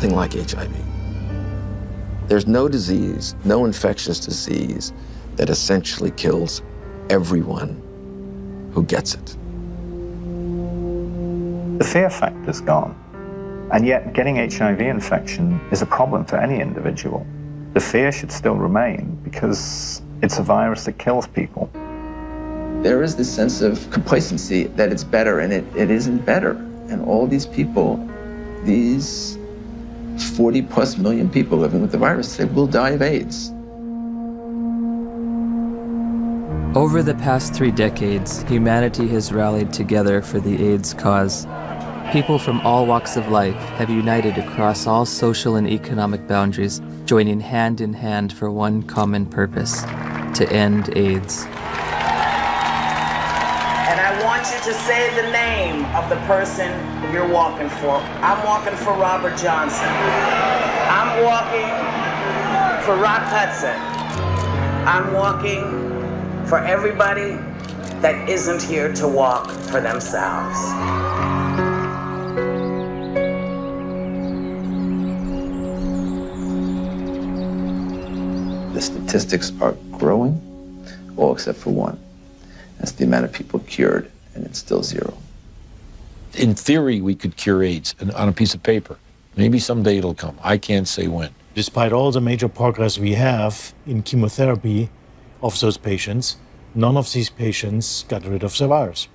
nothing like HIV. There's no disease, no infectious disease that essentially kills everyone who gets it. The fear factor's gone, and yet getting HIV infection is a problem for any individual. The fear should still remain because it's a virus that kills people. There is this sense of complacency that it's better, and it isn't better. And all these people, these 40+ million people living with the virus, they will die of AIDS. Over the past 3 decades, humanity has rallied together for the AIDS cause. People from all walks of life have united across all social and economic boundaries, joining hand in hand for one common purpose: to end AIDS. And I want you to say the name of the person you're walking for. I'm walking for Robert Johnson. I'm walking for Rock Hudson. I'm walking for everybody that isn't here to walk for themselves. The statistics are growing, all except for one. That's the amount of people cured, and it's still 0. In theory, we could cure AIDS on a piece of paper. Maybe someday it'll come. I can't say when. Despite all the major progress we have in chemotherapy of those patients, none of these patients got rid of the virus.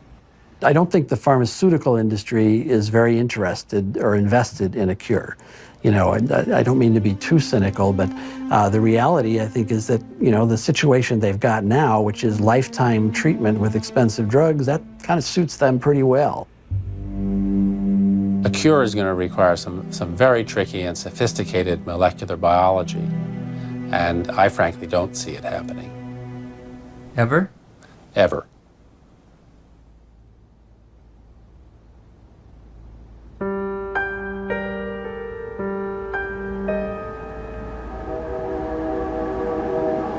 I don't think the pharmaceutical industry is very interested or invested in a cure. You know, I don't mean to be too cynical, but the reality, I think, is that, you know, the situation they've got now, which is lifetime treatment with expensive drugs, that kind of suits them pretty well. A cure is going to require some very tricky and sophisticated molecular biology, and I frankly don't see it happening. Ever? Ever.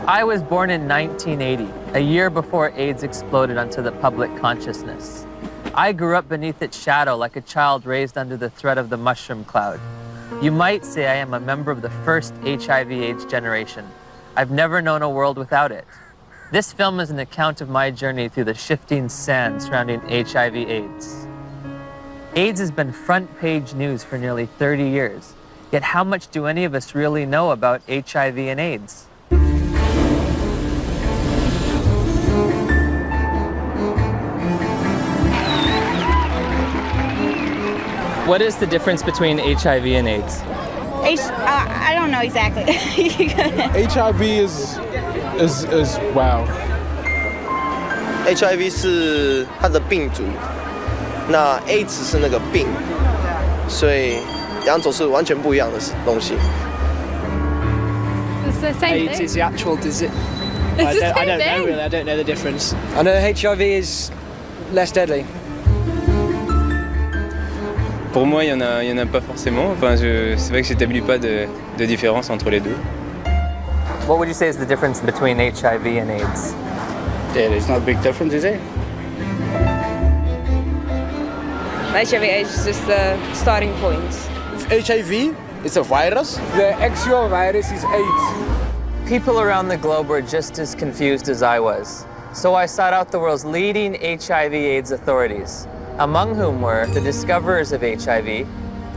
I was born in 1980, a year before AIDS exploded onto the public consciousness. I grew up beneath its shadow like a child raised under the threat of the mushroom cloud. You might say I am a member of the first HIV/AIDS generation. I've never known a world without it. This film is an account of my journey through the shifting sand surrounding HIV/AIDS. AIDS has been front-page news for nearly 30 years. Yet how much do any of us really know about HIV and AIDS? What is the difference between HIV and AIDS? I don't know exactly. HIV is wow. HIV 是它的病毒，那 AIDS 是那个病，所以两种是完全不一样的东西。It's the same AIDS thing. is the actual disease. It's the same I don't know thing. really. I don't know the difference. I know HIV is less deadly. Pour moi, il y en a pas forcément. Enfin, c'est vrai que j'établis pas de différence entre les deux. What would you say is the difference between HIV and AIDS? There's not a big difference, is it? HIV/AIDS is just the starting point. HIV is a virus. The actual virus is AIDS. People around the globe were just as confused as I was. So I sought out the world's leading HIV/AIDS authorities, among whom were the discoverers of HIV,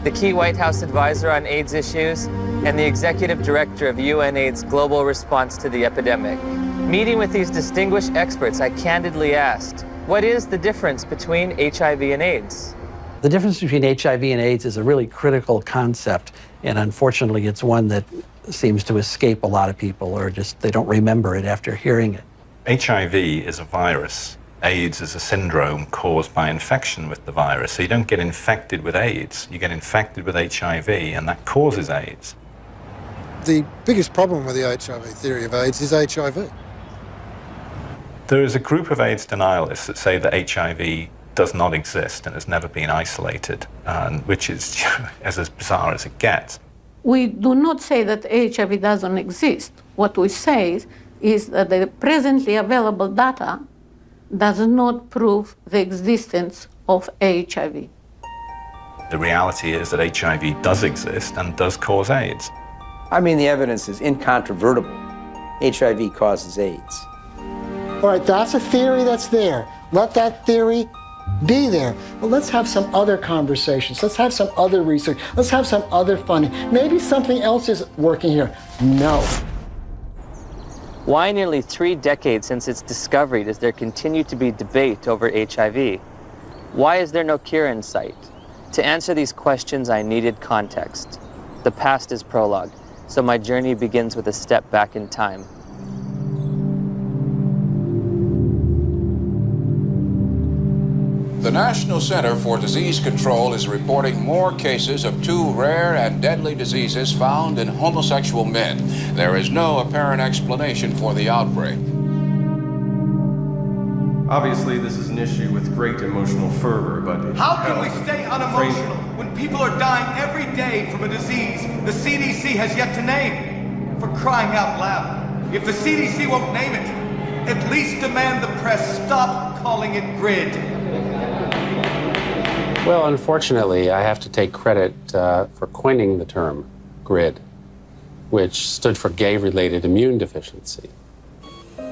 the key White House advisor on AIDS issues, and the executive director of UNAIDS' global response to the epidemic. Meeting with these distinguished experts, I candidly asked, what is the difference between HIV and AIDS? The difference between HIV and AIDS is a really critical concept, and unfortunately it's one that seems to escape a lot of people, or just they don't remember it after hearing it. HIV is a virus. AIDS is a syndrome caused by infection with the virus. So you don't get infected with AIDS, you get infected with HIV, and that causes AIDS. The biggest problem with the HIV theory of AIDS is HIV. There is a group of AIDS denialists that say that HIV does not exist and has never been isolated, which is as bizarre as it gets. We do not say that HIV doesn't exist. What we say is that the presently available data does not prove the existence of HIV. The reality is that HIV does exist and does cause AIDS. I mean, the evidence is incontrovertible. HIV causes AIDS. All right, that's a theory that's there. Let that theory be there. But let's have some other conversations. Let's have some other research. Let's have some other funding. Maybe something else is working here. No. Why nearly 3 decades since its discovery does there continue to be debate over HIV? Why is there no cure in sight? To answer these questions, I needed context. The past is prologue, so my journey begins with a step back in time. The National Center for Disease Control is reporting more cases of 2 rare and deadly diseases found in homosexual men. There is no apparent explanation for the outbreak. Obviously, this is an issue with great emotional fervor, but... How can we stay unemotional when people are dying every day from a disease the CDC has yet to name? For crying out loud, if the CDC won't name it, at least demand the press stop calling it GRID. Well, unfortunately, I have to take credit for coining the term GRID, which stood for gay-related immune deficiency.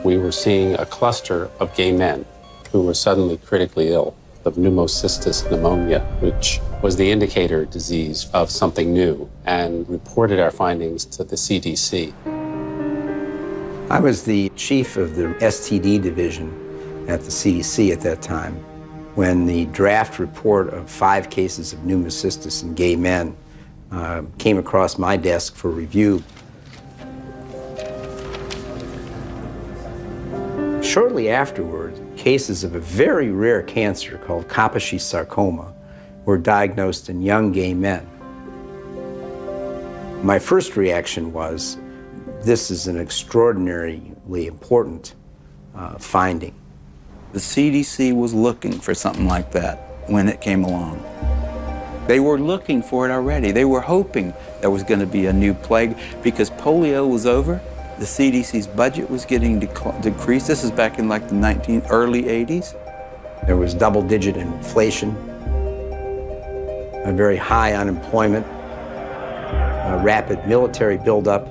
We were seeing a cluster of gay men who were suddenly critically ill of pneumocystis pneumonia, which was the indicator disease of something new, and reported our findings to the CDC. I was the chief of the STD division at the CDC at that time, when the draft report of 5 cases of pneumocystis in gay men came across my desk for review. Shortly afterward, cases of a very rare cancer called Kaposi sarcoma were diagnosed in young gay men. My first reaction was, this is an extraordinarily important finding. The CDC was looking for something like that when it came along. They were looking for it already. They were hoping there was going to be a new plague because polio was over. The CDC's budget was getting decreased. This is back in like the early 80s. There was double-digit inflation, a very high unemployment, a rapid military buildup,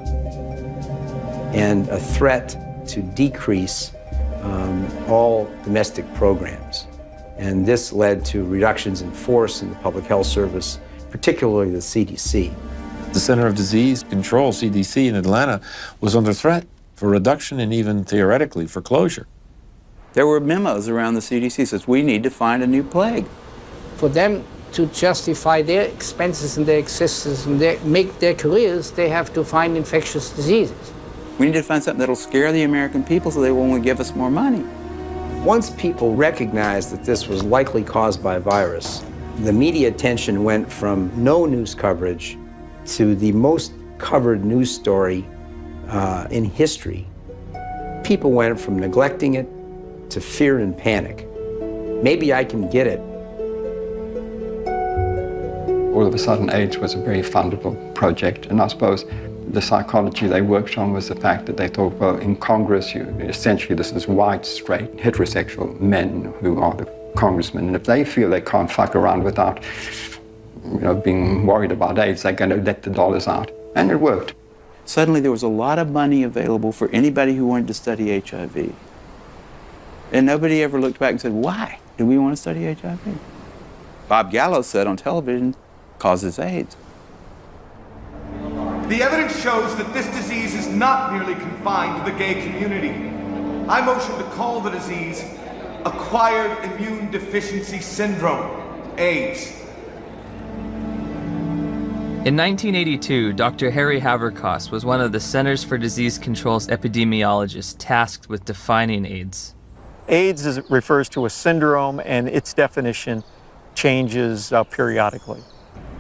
and a threat to decrease all domestic programs. And this led to reductions in force in the public health service, particularly the CDC. The Center of Disease Control, CDC, in Atlanta was under threat for reduction and even theoretically for closure. There were memos around the CDC that says, we need to find a new plague. For them to justify their expenses and their existence and make their careers, they have to find infectious diseases. We need to find something that'll scare the American people so they won't give us more money. Once people recognized that this was likely caused by a virus, the media attention went from no news coverage to the most covered news story in history. People went from neglecting it to fear and panic. Maybe I can get it. All of a sudden, AIDS was a very fundable project, and I suppose the psychology they worked on was the fact that they thought, well, in Congress, essentially this is white, straight, heterosexual men who are the congressmen, and if they feel they can't fuck around without being worried about AIDS, they're going to let the dollars out. And it worked. Suddenly there was a lot of money available for anybody who wanted to study HIV. And nobody ever looked back and said, why do we want to study HIV? Bob Gallo said on television, causes AIDS. The evidence shows that this disease is not merely confined to the gay community. I motion to call the disease Acquired Immune Deficiency Syndrome, AIDS. In 1982, Dr. Harry Haverkos was one of the Centers for Disease Control's epidemiologists tasked with defining AIDS. AIDS refers to a syndrome, and its definition changes periodically.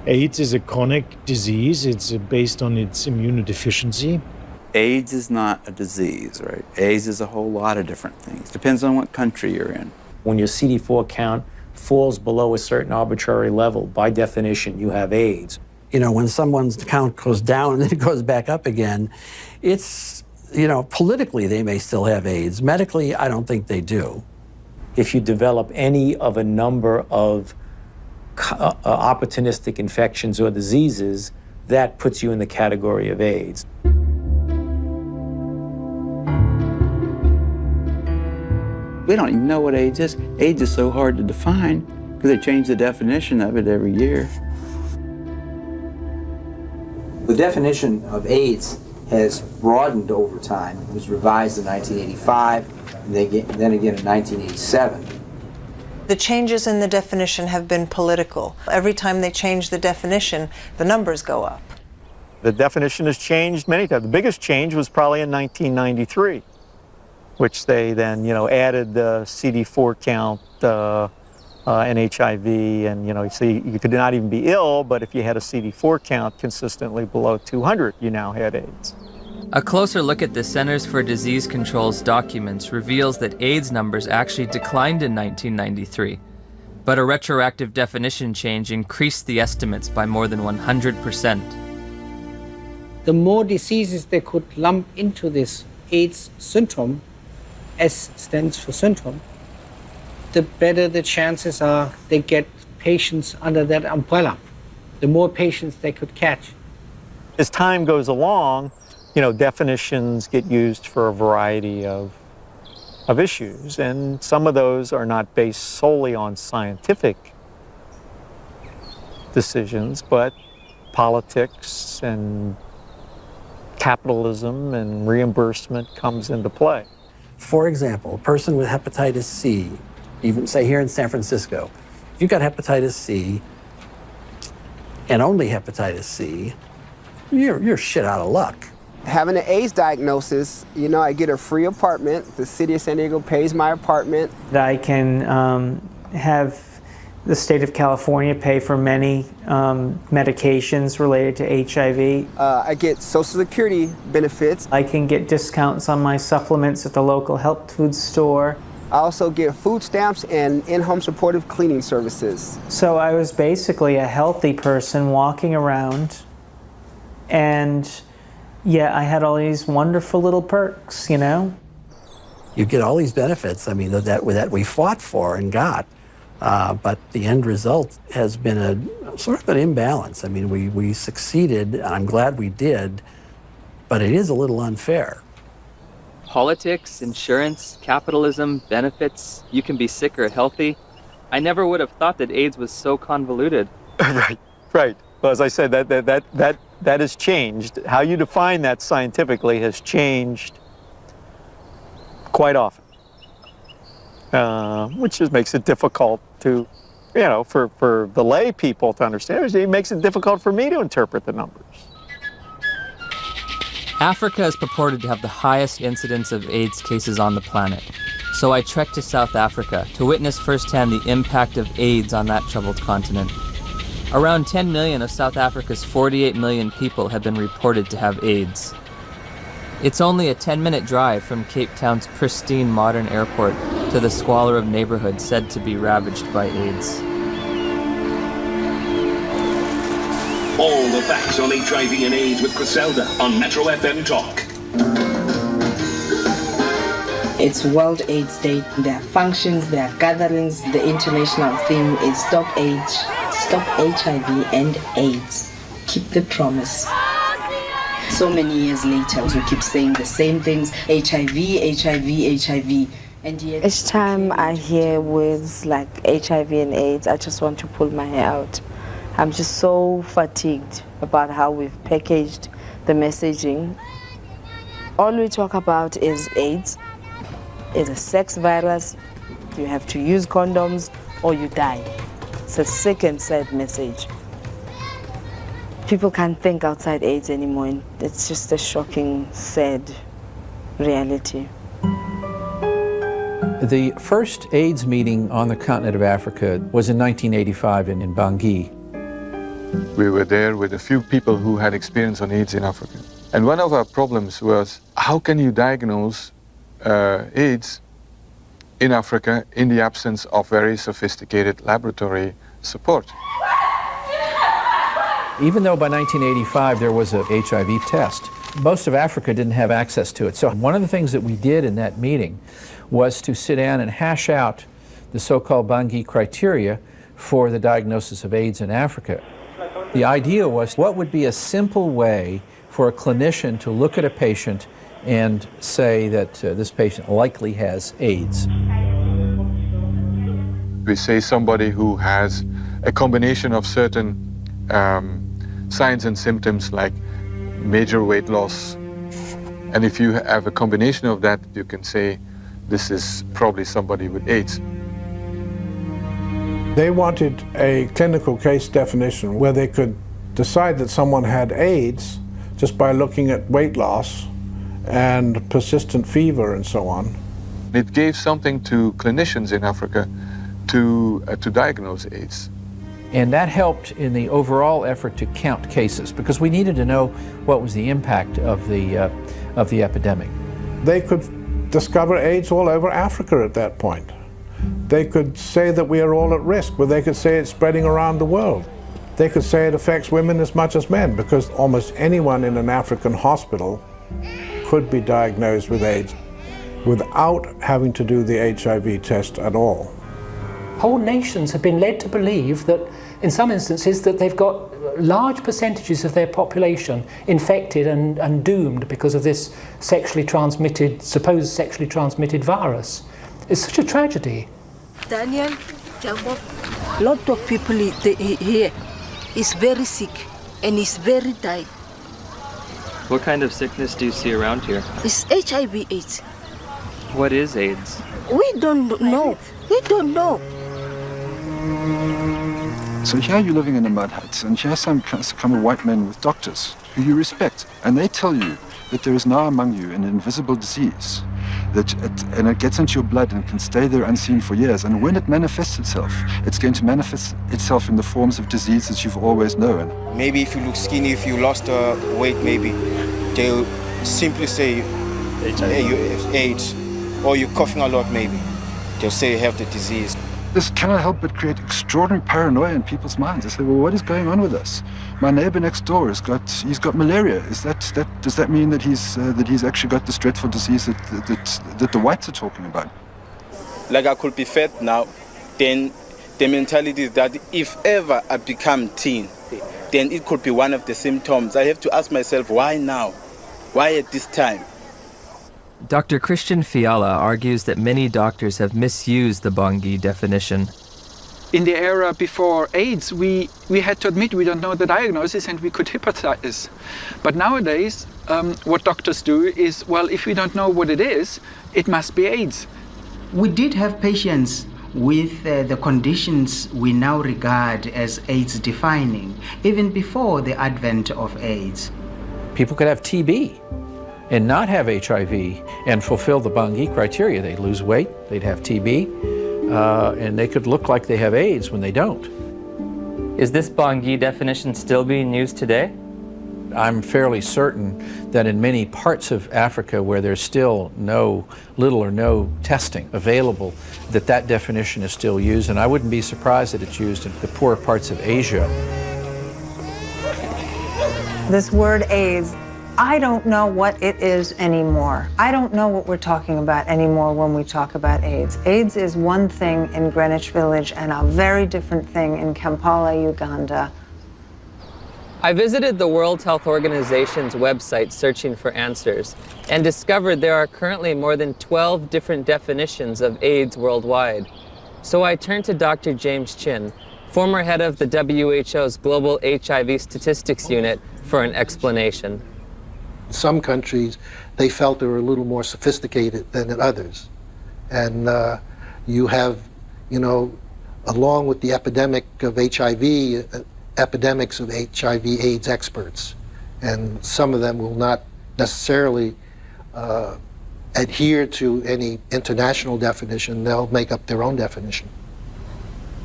AIDS is a chronic disease. It's based on its immunodeficiency. AIDS is not a disease, right? AIDS is a whole lot of different things. Depends on what country you're in. When your CD4 count falls below a certain arbitrary level, by definition, you have AIDS. You know, when someone's count goes down and then it goes back up again, it's, politically they may still have AIDS. Medically, I don't think they do. If you develop any of a number of opportunistic infections or diseases, that puts you in the category of AIDS. We don't even know what AIDS is. AIDS is so hard to define because they change the definition of it every year. The definition of AIDS has broadened over time. It was revised in 1985, and then again in 1987. The changes in the definition have been political. Every time they change the definition, the numbers go up. The definition has changed many times. The biggest change was probably in 1993, which they then, added the CD4 count and HIV, and, so you could not even be ill, but if you had a CD4 count consistently below 200, you now had AIDS. A closer look at the Centers for Disease Control's documents reveals that AIDS numbers actually declined in 1993, but a retroactive definition change increased the estimates by more than 100%. The more diseases they could lump into this AIDS syndrome, S stands for syndrome, the better the chances are they get patients under that umbrella, the more patients they could catch. As time goes along, definitions get used for a variety of issues, and some of those are not based solely on scientific decisions, but politics and capitalism and reimbursement comes into play. For example, a person with hepatitis C, even say here in San Francisco, if you got hepatitis C and only hepatitis C, you're shit out of luck. Having an AIDS diagnosis, I get a free apartment. The city of San Diego pays my apartment. I can have the state of California pay for many medications related to HIV. I get Social Security benefits. I can get discounts on my supplements at the local health food store. I also get food stamps and in-home supportive cleaning services. So I was basically a healthy person walking around, and yeah, I had all these wonderful little perks, You get all these benefits, that we fought for and got. But the end result has been a sort of an imbalance. We succeeded, and I'm glad we did, but it is a little unfair. Politics, insurance, capitalism, benefits, you can be sick or healthy. I never would have thought that AIDS was so convoluted. Right. Well, as I said, that has changed. How you define that scientifically has changed quite often, which just makes it difficult to, for the lay people to understand. It makes it difficult for me to interpret the numbers. Africa is purported to have the highest incidence of AIDS cases on the planet. So I trekked to South Africa to witness firsthand the impact of AIDS on that troubled continent. Around 10 million of South Africa's 48 million people have been reported to have AIDS. It's only a 10-minute drive from Cape Town's pristine modern airport to the squalor of neighborhoods said to be ravaged by AIDS. All the facts on HIV and AIDS with Griselda on Metro FM Talk. It's World AIDS Day. There are functions, there are gatherings. The international theme is Stop AIDS, Stop HIV and AIDS. Keep the promise. So many years later, we keep saying the same things. HIV, HIV, HIV. And yet, each time I hear words like HIV and AIDS, I just want to pull my hair out. I'm just so fatigued about how we've packaged the messaging. All we talk about is AIDS. It's a sex virus. You have to use condoms or you die. It's a sick and sad message. People can't think outside AIDS anymore, and it's just a shocking, sad reality. The first AIDS meeting on the continent of Africa was in 1985 in Bangui. We were there with a few people who had experience on AIDS in Africa. And one of our problems was, how can you diagnose AIDS in Africa in the absence of very sophisticated laboratory support? Even though by 1985 there was a HIV test, most of Africa didn't have access to it. So one of the things that we did in that meeting was to sit down and hash out the so-called Bangui criteria for the diagnosis of AIDS in Africa. The idea was, what would be a simple way for a clinician to look at a patient and say that this patient likely has AIDS? We say somebody who has a combination of certain signs and symptoms like major weight loss. And if you have a combination of that, you can say this is probably somebody with AIDS. They wanted a clinical case definition where they could decide that someone had AIDS just by looking at weight loss and persistent fever and so on. It gave something to clinicians in Africa to diagnose AIDS. And that helped in the overall effort to count cases, because we needed to know what was the impact of the epidemic. They could discover AIDS all over Africa at that point. They could say that we are all at risk, but they could say it's spreading around the world. They could say it affects women as much as men, because almost anyone in an African hospital could be diagnosed with AIDS without having to do the HIV test at all. Whole nations have been led to believe that, in some instances, that they've got large percentages of their population infected and doomed because of this supposed sexually transmitted virus. It's such a tragedy. Daniel, Jacob, a lot of people here is very sick and is very dying. What kind of sickness do you see around here? It's HIV/AIDS. What is AIDS? We don't know. We don't know. So here you're living in a mud hut, and here come a white men with doctors who you respect, and they tell you that there is now among you an invisible disease, and it gets into your blood and can stay there unseen for years, and when it manifests itself, it's going to manifest itself in the forms of disease that you've always known. Maybe if you look skinny, if you lost weight, maybe they'll simply say, hey, you have AIDS, or you're coughing a lot, maybe. They'll say you have the disease. This cannot help but create extraordinary paranoia in people's minds. They say, well, what is going on with us? My neighbor next door he's got malaria. Does that mean that he's actually got this dreadful disease that the whites are talking about? Like I could be fat now, then the mentality is that if ever I become teen, then it could be one of the symptoms. I have to ask myself, why now? Why at this time? Dr. Christian Fiala argues that many doctors have misused the Bangui definition. In the era before AIDS, we had to admit we don't know the diagnosis and we could hypothesize. But nowadays, what doctors do is, well, if we don't know what it is, it must be AIDS. We did have patients with the conditions we now regard as AIDS defining, even before the advent of AIDS. People could have TB and not have HIV and fulfill the Bangui criteria. They'd lose weight, they'd have TB, and they could look like they have AIDS when they don't. Is this Bangui definition still being used today? I'm fairly certain that in many parts of Africa where there's still little or no testing available, that definition is still used, and I wouldn't be surprised that it's used in the poorer parts of Asia. This word AIDS, I don't know what it is anymore. I don't know what we're talking about anymore when we talk about AIDS. AIDS is one thing in Greenwich Village and a very different thing in Kampala, Uganda. I visited the World Health Organization's website searching for answers and discovered there are currently more than 12 different definitions of AIDS worldwide. So I turned to Dr. James Chin, former head of the WHO's Global HIV Statistics Unit, for an explanation. In some countries, they felt they were a little more sophisticated than in others. And you have, along with the epidemic of HIV, epidemics of HIV/AIDS experts. And some of them will not necessarily adhere to any international definition. They'll make up their own definition.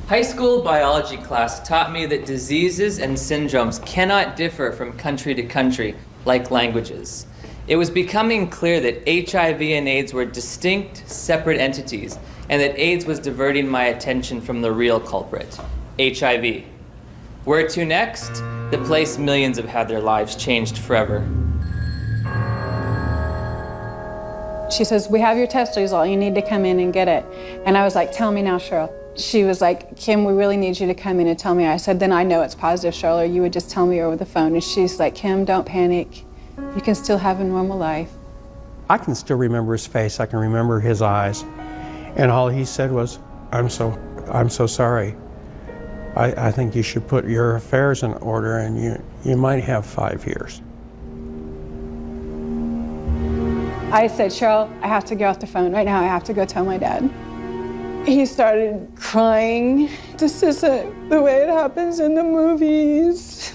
High school biology class taught me that diseases and syndromes cannot differ from country to country, like languages. It was becoming clear that HIV and AIDS were distinct, separate entities, and that AIDS was diverting my attention from the real culprit, HIV. Where to next? The place millions have had their lives changed forever. She says, we have your test result, you need to come in and get it. And I was like, tell me now, Cheryl. she was like, Kim, we really need you to come in and tell me. I said, then I know it's positive, Charlotte. You would just tell me over the phone. And she's like, Kim, don't panic. You can still have a normal life. I can still remember his face. I can remember his eyes. And all he said was, I'm so sorry. I think you should put your affairs in order, and you might have 5 years. I said, Cheryl, I have to get off the phone right now. I have to go tell my dad. He started crying. This isn't the way it happens in the movies.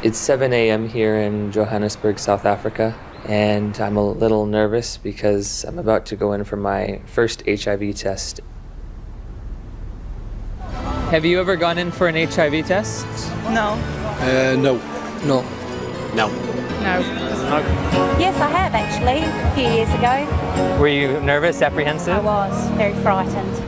It's 7 a.m. here in Johannesburg, South Africa, and I'm a little nervous because I'm about to go in for my first HIV test. Have you ever gone in for an HIV test? No. No. No. No. Yes, I have actually, a few years ago. Were you nervous, apprehensive? I was very frightened.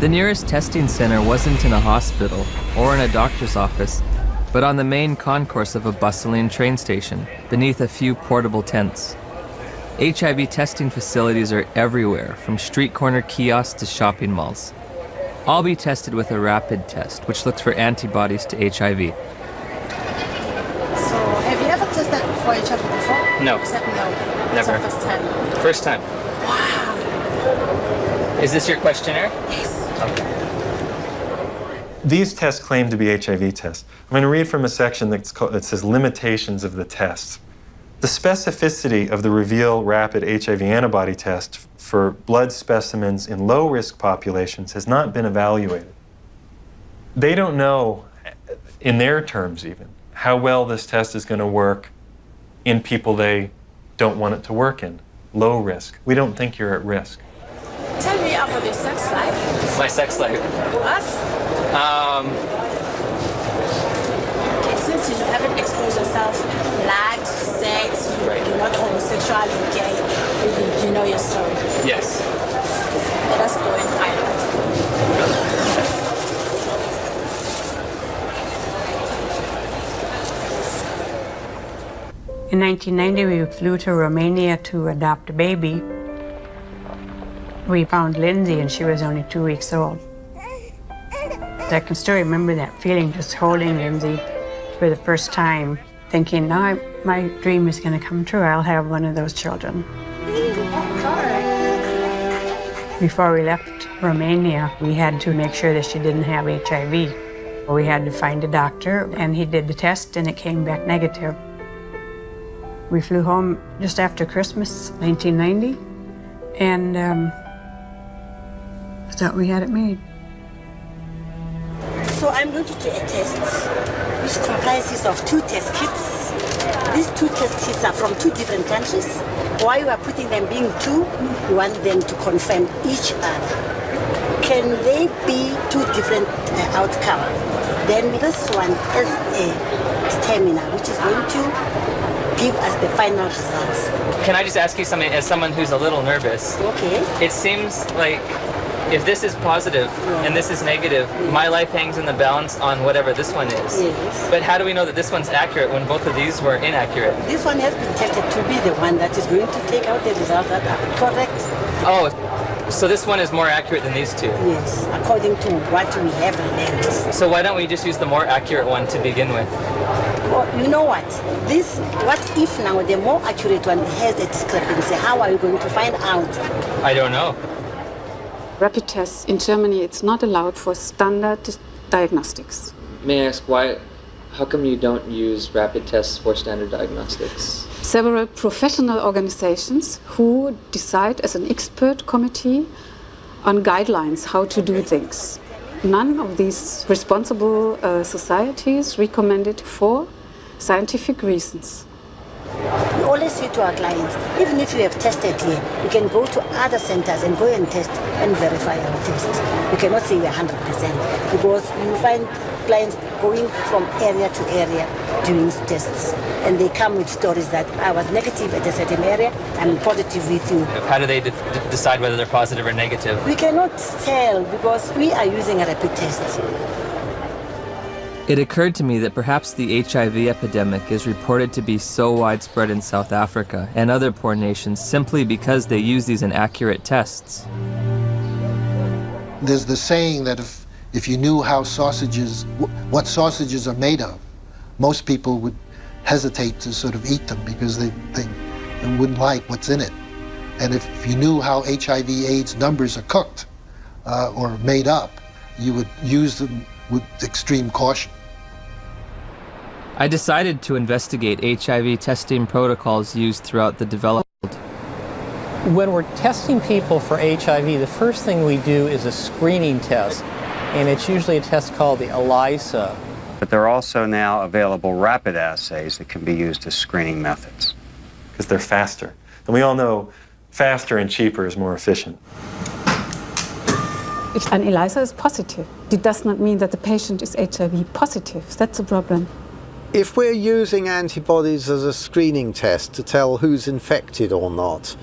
The nearest testing center wasn't in a hospital or in a doctor's office, but on the main concourse of a bustling train station, beneath a few portable tents. HIV testing facilities are everywhere, from street corner kiosks to shopping malls. I'll be tested with a rapid test, which looks for antibodies to HIV. So, have you ever tested for HIV before? No. You said no. Never. It's your first time. First time. Wow. Is this your questionnaire? Yes. Okay. These tests claim to be HIV tests. I'm going to read from a section that says limitations of the test. The specificity of the Reveal Rapid HIV Antibody Test for blood specimens in low-risk populations has not been evaluated. They don't know, in their terms even, how well this test is going to work in people they don't want it to work in, low risk. We don't think you're at risk. Tell me about your sex life. My sex life? Us? Okay, since you haven't exposed yourself, lied, sex, you're not homosexual, you're gay, you know your story. Yes. Let us go and find out. In 1990, we flew to Romania to adopt a baby. We found Lindsay, and she was only 2 weeks old. I can still remember that feeling, just holding Lindsay for the first time, thinking, now my dream is going to come true. I'll have one of those children. Before we left Romania, we had to make sure that she didn't have HIV. We had to find a doctor, and he did the test, and it came back negative. We flew home just after Christmas, 1990, and I thought we had it made. So I'm going to do a test which comprises of 2 test kits. These 2 test kits are from 2 different countries. Why you are putting them being 2, you want them to confirm each other. Can they be 2 different outcomes? Then this one is a determiner which is going to give us the final results. Can I just ask you something, as someone who's a little nervous? Okay. It seems like if this is positive and this is negative, my life hangs in the balance on whatever this one is. Yes. But how do we know that this one's accurate when both of these were inaccurate? This one has been tested to be the one that is going to take out the results that are correct. Oh, so this one is more accurate than these 2? Yes, according to what we have learned. So why don't we just use the more accurate one to begin with? Well, you know what? What if now the more accurate one has a discrepancy? How are you going to find out? I don't know. Rapid tests in Germany, it's not allowed for standard diagnostics. May I ask why? How come you don't use rapid tests for standard diagnostics? Several professional organizations who decide as an expert committee on guidelines how to do things. None of these responsible societies recommend it for scientific reasons. We always say to our clients, even if you have tested here, you can go to other centers and go and test and verify our test. You cannot say we're 100% because you find clients going from area to area doing tests, and they come with stories that I was negative at a certain area, I'm positive with you. How do they decide whether they're positive or negative? We cannot tell because we are using a rapid test. It occurred to me that perhaps the HIV epidemic is reported to be so widespread in South Africa and other poor nations simply because they use these inaccurate tests. There's the saying that if you knew how what sausages are made of, most people would hesitate to sort of eat them because they wouldn't like what's in it. And if you knew how HIV/AIDS numbers are cooked or made up, you would use them with extreme caution. I decided to investigate HIV testing protocols used throughout the developed world. When we're testing people for HIV, the first thing we do is a screening test, and it's usually a test called the ELISA. But there are also now available rapid assays that can be used as screening methods. Because they're faster. And we all know faster and cheaper is more efficient. If an ELISA is positive, it does not mean that the patient is HIV positive. That's a problem. If we're using antibodies as a screening test to tell who's infected or not,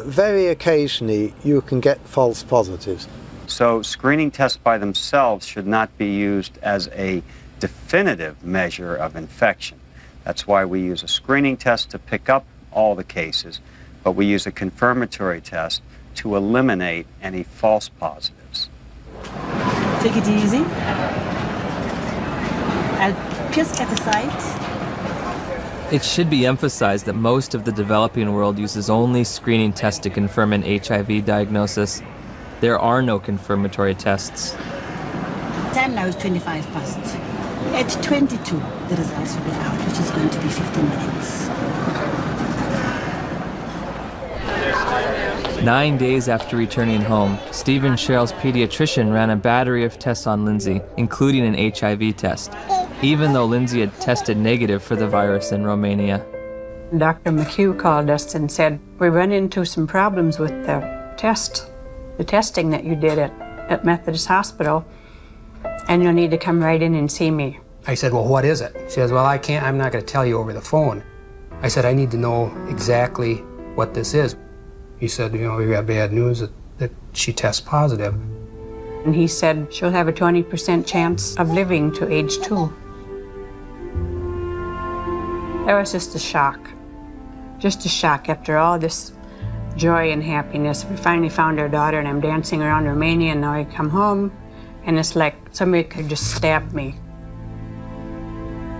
very occasionally you can get false positives. So screening tests by themselves should not be used as a definitive measure of infection. That's why we use a screening test to pick up all the cases, but we use a confirmatory test to eliminate any false positives. Take it easy. I'll just at the site. It should be emphasized that most of the developing world uses only screening tests to confirm an HIV diagnosis. There are no confirmatory tests. Time now is 25 past. At 22, the results will be out, which is going to be 15 minutes. 9 days after returning home, Steve and Cheryl's pediatrician ran a battery of tests on Lindsay, including an HIV test, even though Lindsay had tested negative for the virus in Romania. Dr. McHugh called us and said, we run into some problems with the testing that you did at Methodist Hospital, and you'll need to come right in and see me. I said, well, what is it? She says, well, I'm not going to tell you over the phone. I said, I need to know exactly what this is. He said, we got bad news that she tests positive. And he said, she'll have a 20% chance of living to age 2. That was just a shock. Just a shock after all this joy and happiness. We finally found our daughter, and I'm dancing around Romania, and now I come home, and it's like somebody could just stab me.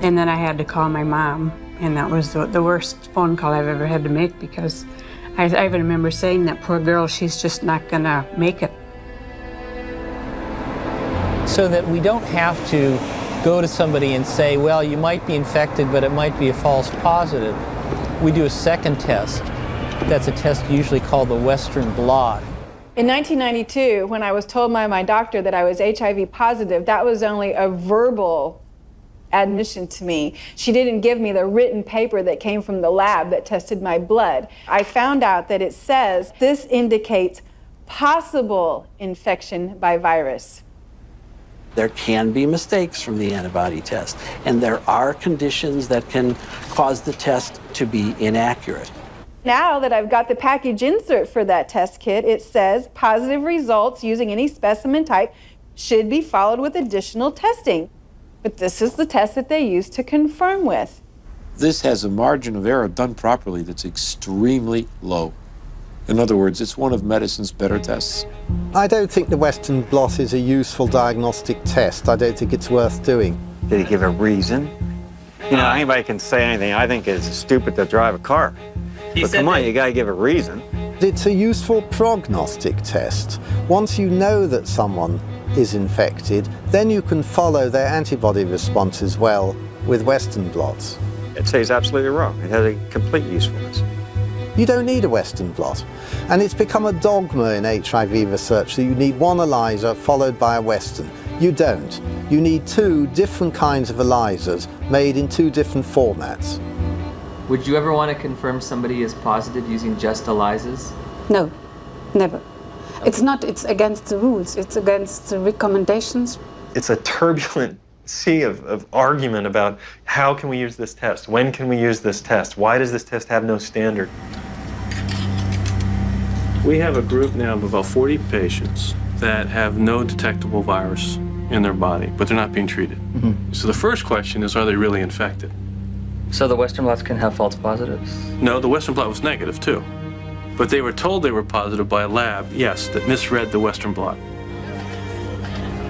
And then I had to call my mom, and that was the worst phone call I've ever had to make, because I even remember saying, that poor girl, she's just not gonna make it. So that we don't have to go to somebody and say, well, you might be infected, but it might be a false positive. We do a second test. That's a test usually called the Western blot. In 1992, when I was told by my doctor that I was HIV positive, that was only a verbal admission to me. She didn't give me the written paper that came from the lab that tested my blood. I found out that it says this indicates possible infection by virus. There can be mistakes from the antibody test, and there are conditions that can cause the test to be inaccurate. Now that I've got the package insert for that test kit, it says positive results using any specimen type should be followed with additional testing. But this is the test that they use to confirm with. This has a margin of error done properly that's extremely low. In other words, it's one of medicine's better tests. I don't think the Western blot is a useful diagnostic test. I don't think it's worth doing. Did he give a reason? Anybody can say anything. I think it's stupid to drive a car. But come on, you gotta give a reason. It's a useful prognostic test. Once you know that someone is infected, then you can follow their antibody response as well with Western blots. I'd say he's absolutely wrong. It has a complete usefulness. You don't need a Western blot. And it's become a dogma in HIV research that you need one ELISA followed by a Western. You don't. You need 2 different kinds of ELISAs made in 2 different formats. Would you ever want to confirm somebody is positive using just ELISAs? No, never. It's against the rules. It's against the recommendations. It's a turbulent sea of argument about how can we use this test? When can we use this test? Why does this test have no standard? We have a group now of about 40 patients that have no detectable virus in their body, but they're not being treated. So the first question is, are they really infected? So the Western blots can have false positives? No, the Western blot was negative too. But they were told they were positive by a lab, yes, that misread the Western blot.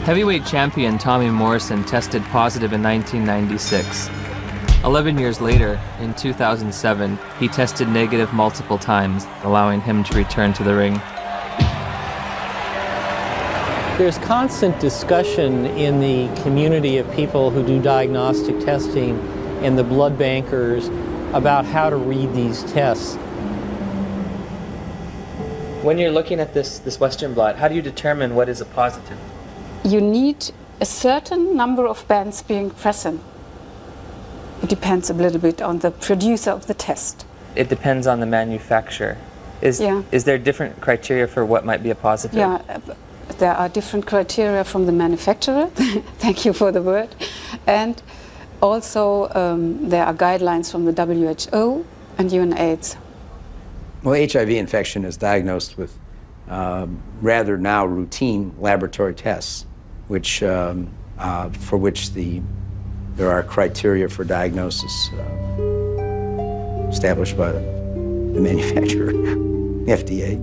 Heavyweight champion Tommy Morrison tested positive in 1996. 11 years later, in 2007, he tested negative multiple times, allowing him to return to the ring. There's constant discussion in the community of people who do diagnostic testing and the blood bankers about how to read these tests. When you're looking at this Western blot, how do you determine what is a positive? You need a certain number of bands being present. It depends a little bit on the producer of the test. It depends on the manufacturer. Is there different criteria for what might be a positive? Yeah, there are different criteria from the manufacturer. Thank you for the word. And also there are guidelines from the WHO and UNAIDS. Well, HIV infection is diagnosed with rather now routine laboratory tests, which for which there are criteria for diagnosis established by the manufacturer, FDA.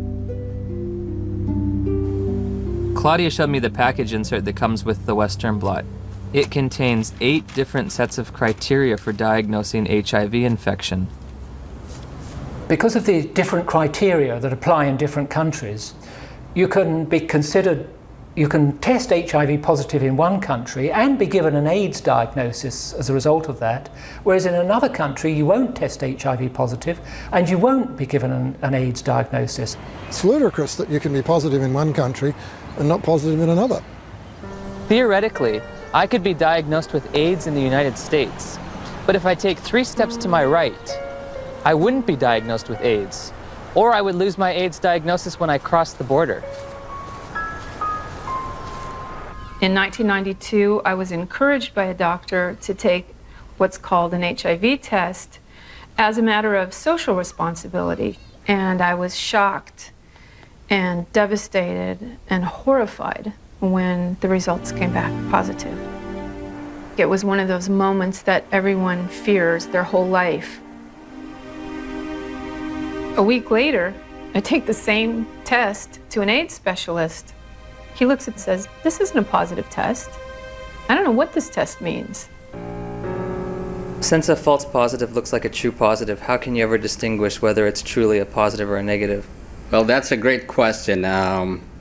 Claudia showed me the package insert that comes with the Western blot. It contains 8 different sets of criteria for diagnosing HIV infection. Because of the different criteria that apply in different countries, you can test HIV positive in one country and be given an AIDS diagnosis as a result of that, whereas in another country you won't test HIV positive and you won't be given an AIDS diagnosis. It's ludicrous that you can be positive in one country and not positive in another. Theoretically, I could be diagnosed with AIDS in the United States, but if I take 3 steps to my right, I wouldn't be diagnosed with AIDS, or I would lose my AIDS diagnosis when I crossed the border. In 1992, I was encouraged by a doctor to take what's called an HIV test as a matter of social responsibility. And I was shocked and devastated and horrified when the results came back positive. It was one of those moments that everyone fears their whole life. A week later, I take the same test to an AIDS specialist. He looks and says, "This isn't a positive test. I don't know what this test means." Since a false positive looks like a true positive, how can you ever distinguish whether it's truly a positive or a negative? Well, that's a great question.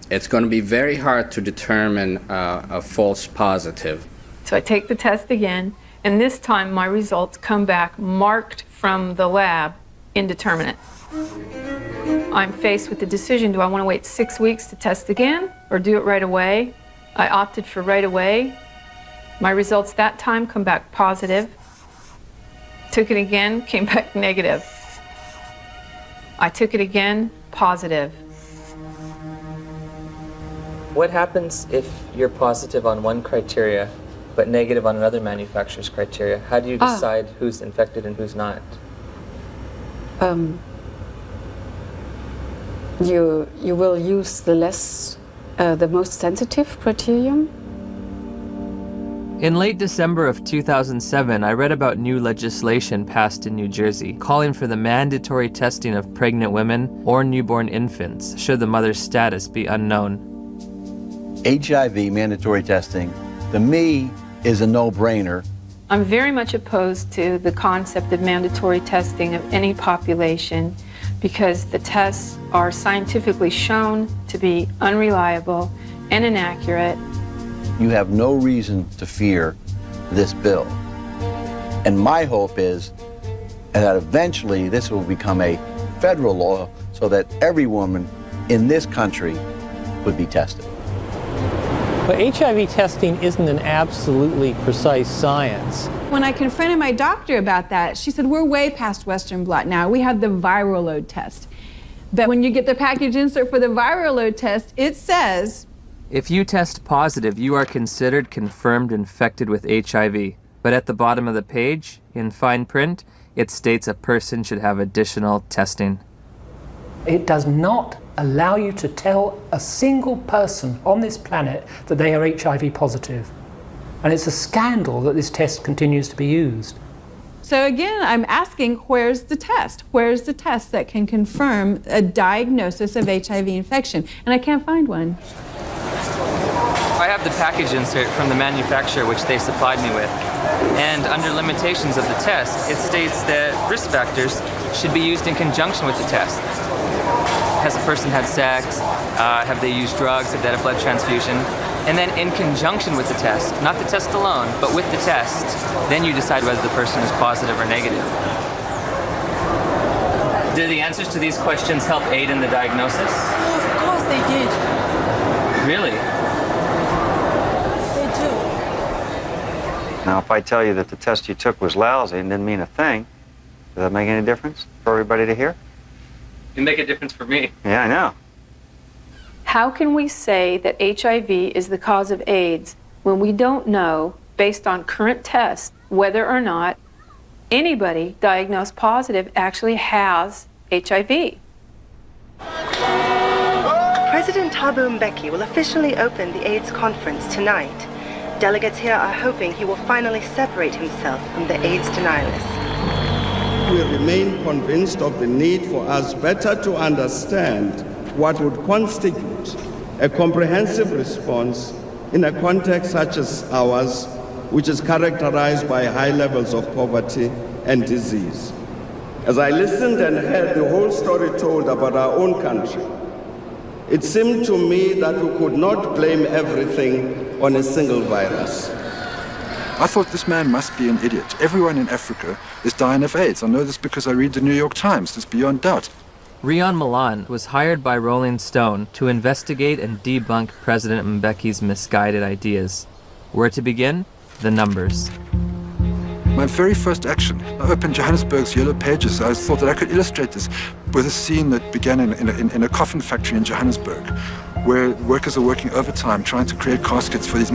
It's going to be very hard to determine a false positive. So I take the test again, and this time my results come back marked from the lab, indeterminate. I'm faced with the decision, do I want to wait 6 weeks to test again or do it right away? I opted for right away. My results that time come back positive. Took it again, came back negative. I took it again, positive. What happens if you're positive on one criteria but negative on another manufacturer's criteria? How do you decide who's infected and who's not? You will use the most sensitive criterion. In late December of 2007, I read about new legislation passed in New Jersey calling for the mandatory testing of pregnant women or newborn infants should the mother's status be unknown. HIV mandatory testing, to me, is a no-brainer. I'm very much opposed to the concept of mandatory testing of any population because the tests are scientifically shown to be unreliable and inaccurate. You have no reason to fear this bill. And my hope is that eventually this will become a federal law so that every woman in this country would be tested. But HIV testing isn't an absolutely precise science. When I confronted my doctor about that, she said, we're way past Western blot now. We have the viral load test. But when you get the package insert for the viral load test, it says, if you test positive, you are considered confirmed infected with HIV. But at the bottom of the page, in fine print, it states a person should have additional testing. It does not allow you to tell a single person on this planet that they are HIV positive. And it's a scandal that this test continues to be used. So again, I'm asking, where's the test? Where's the test that can confirm a diagnosis of HIV infection? And I can't find one. I have the package insert from the manufacturer which they supplied me with. And under limitations of the test, it states that risk factors should be used in conjunction with the test. Has a person had sex? Have they used drugs? Have they had a blood transfusion? And then in conjunction with the test, not the test alone, but with the test, then you decide whether the person is positive or negative. Do the answers to these questions help aid in the diagnosis? Oh, of course they did. Really? They do. Now, if I tell you that the test you took was lousy and didn't mean a thing, does that make any difference for everybody to hear? You make a difference for me. Yeah, I know. How can we say that HIV is the cause of AIDS when we don't know, based on current tests, whether or not anybody diagnosed positive actually has HIV? President Thabo Mbeki will officially open the AIDS conference tonight. Delegates here are hoping he will finally separate himself from the AIDS denialists. We remain convinced of the need for us better to understand what would constitute a comprehensive response in a context such as ours, which is characterized by high levels of poverty and disease. As I listened and heard the whole story told about our own country, it seemed to me that we could not blame everything on a single virus. I thought this man must be an idiot. Everyone in Africa is dying of AIDS. I know this because I read the New York Times. It's beyond doubt. Rion Milan was hired by Rolling Stone to investigate and debunk President Mbeki's misguided ideas. Where to begin? The numbers. My very first action, I opened Johannesburg's Yellow Pages. I thought that I could illustrate this with a scene that began in a coffin factory in Johannesburg, where workers are working overtime trying to create caskets for these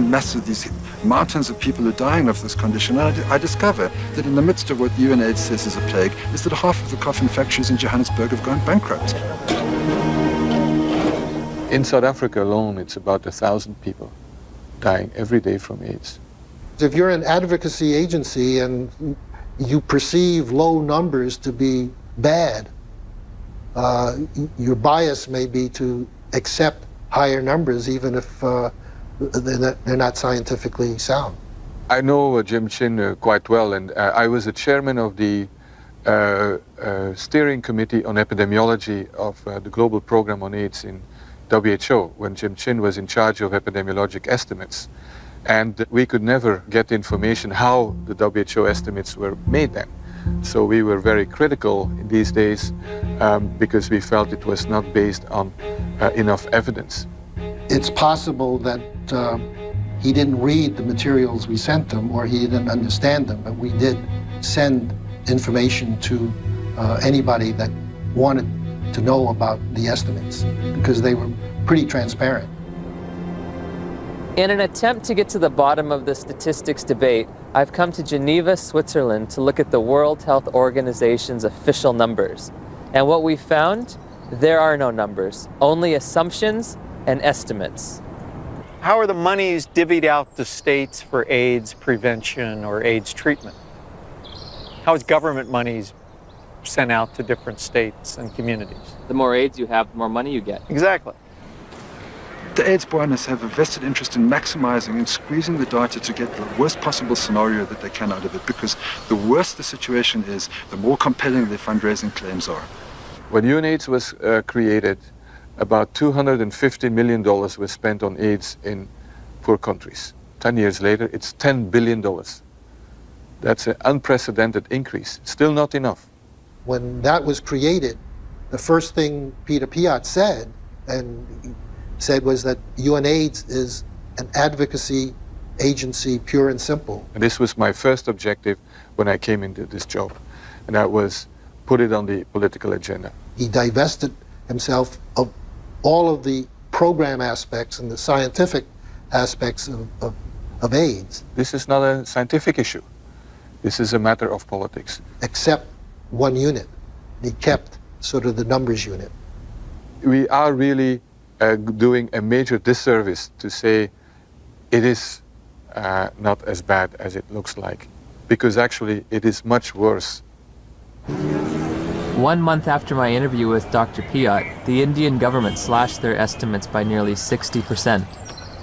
mountains of people who are dying of this condition. And I discover that in the midst of what the UNAIDS says is a plague, is that half of the coffin factories in Johannesburg have gone bankrupt. In South Africa alone, it's about 1,000 people dying every day from AIDS. If you're an advocacy agency and you perceive low numbers to be bad, your bias may be to accept higher numbers even if they're not scientifically sound. I know Jim Chin quite well, and I was the chairman of the steering committee on epidemiology of the global program on AIDS in WHO when Jim Chin was in charge of epidemiologic estimates. And we could never get information how the WHO estimates were made then. So we were very critical in these days because we felt it was not based on enough evidence. It's possible that he didn't read the materials we sent him or he didn't understand them, but we did send information to anybody that wanted to know about the estimates because they were pretty transparent. In an attempt to get to the bottom of the statistics debate, I've come to Geneva, Switzerland to look at the World Health Organization's official numbers. And what we found, there are no numbers, only assumptions and estimates. How are the monies divvied out to states for AIDS prevention or AIDS treatment? How is government monies sent out to different states and communities? The more AIDS you have, the more money you get. Exactly. The AIDS buoyaners have a vested interest in maximizing and squeezing the data to get the worst possible scenario that they can out of it, because the worse the situation is, the more compelling their fundraising claims are. When UNAIDS was created, about $250 million was spent on AIDS in poor countries. 10 years later, it's $10 billion. That's an unprecedented increase. Still not enough. When that was created, the first thing Peter Piot said, was that UNAIDS is an advocacy agency, pure and simple. And this was my first objective when I came into this job, and that was put it on the political agenda. He divested himself of all of the program aspects and the scientific aspects of AIDS. This is not a scientific issue. This is a matter of politics. Except one unit. He kept sort of the numbers unit. We are really doing a major disservice to say it is not as bad as it looks like, because actually it is much worse. 1 month after my interview with Dr. Piat, the Indian government slashed their estimates by nearly 60%.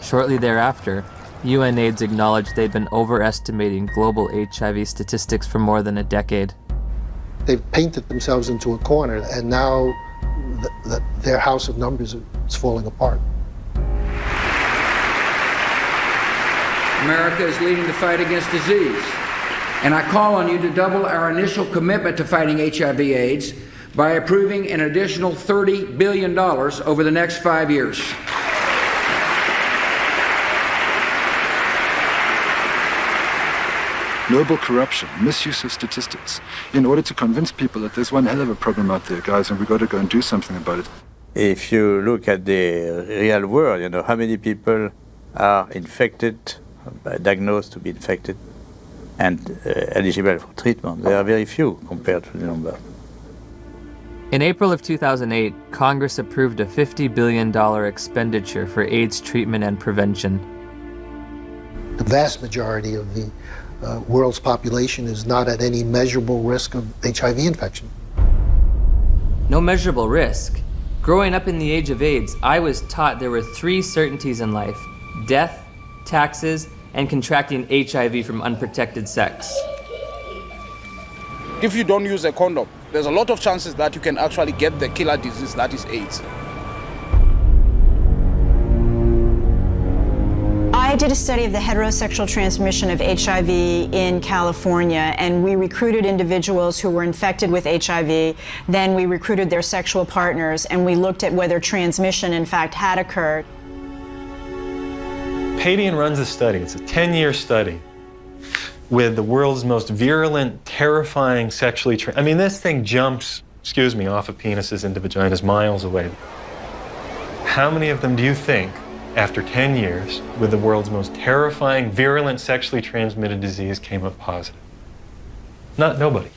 Shortly thereafter, UNAIDS acknowledged they'd been overestimating global HIV statistics for more than a decade. They've painted themselves into a corner, and now their house of numbers is falling apart. America is leading the fight against disease, and I call on you to double our initial commitment to fighting HIV/AIDS by approving an additional $30 billion over the next 5 years. Noble corruption, misuse of statistics, in order to convince people that there's one hell of a problem out there, guys, and we've got to go and do something about it. If you look at the real world, you know, how many people are infected, diagnosed to be infected, and eligible for treatment? There are very few compared to the number. In April of 2008, Congress approved a $50 billion expenditure for AIDS treatment and prevention. The vast majority of the world's population is not at any measurable risk of HIV infection. No measurable risk. Growing up in the age of AIDS, I was taught there were 3 certainties in life: death, taxes, and contracting HIV from unprotected sex. If you don't use a condom, there's a lot of chances that you can actually get the killer disease that is AIDS. I did a study of the heterosexual transmission of HIV in California, and we recruited individuals who were infected with HIV. Then we recruited their sexual partners, and we looked at whether transmission, in fact, had occurred. Padian runs a study. It's a 10-year study with the world's most virulent, terrifying sexually I mean, this thing jumps, off of penises into vaginas miles away. How many of them do you think, after 10 years, with the world's most terrifying, virulent, sexually transmitted disease, came up positive? Nobody.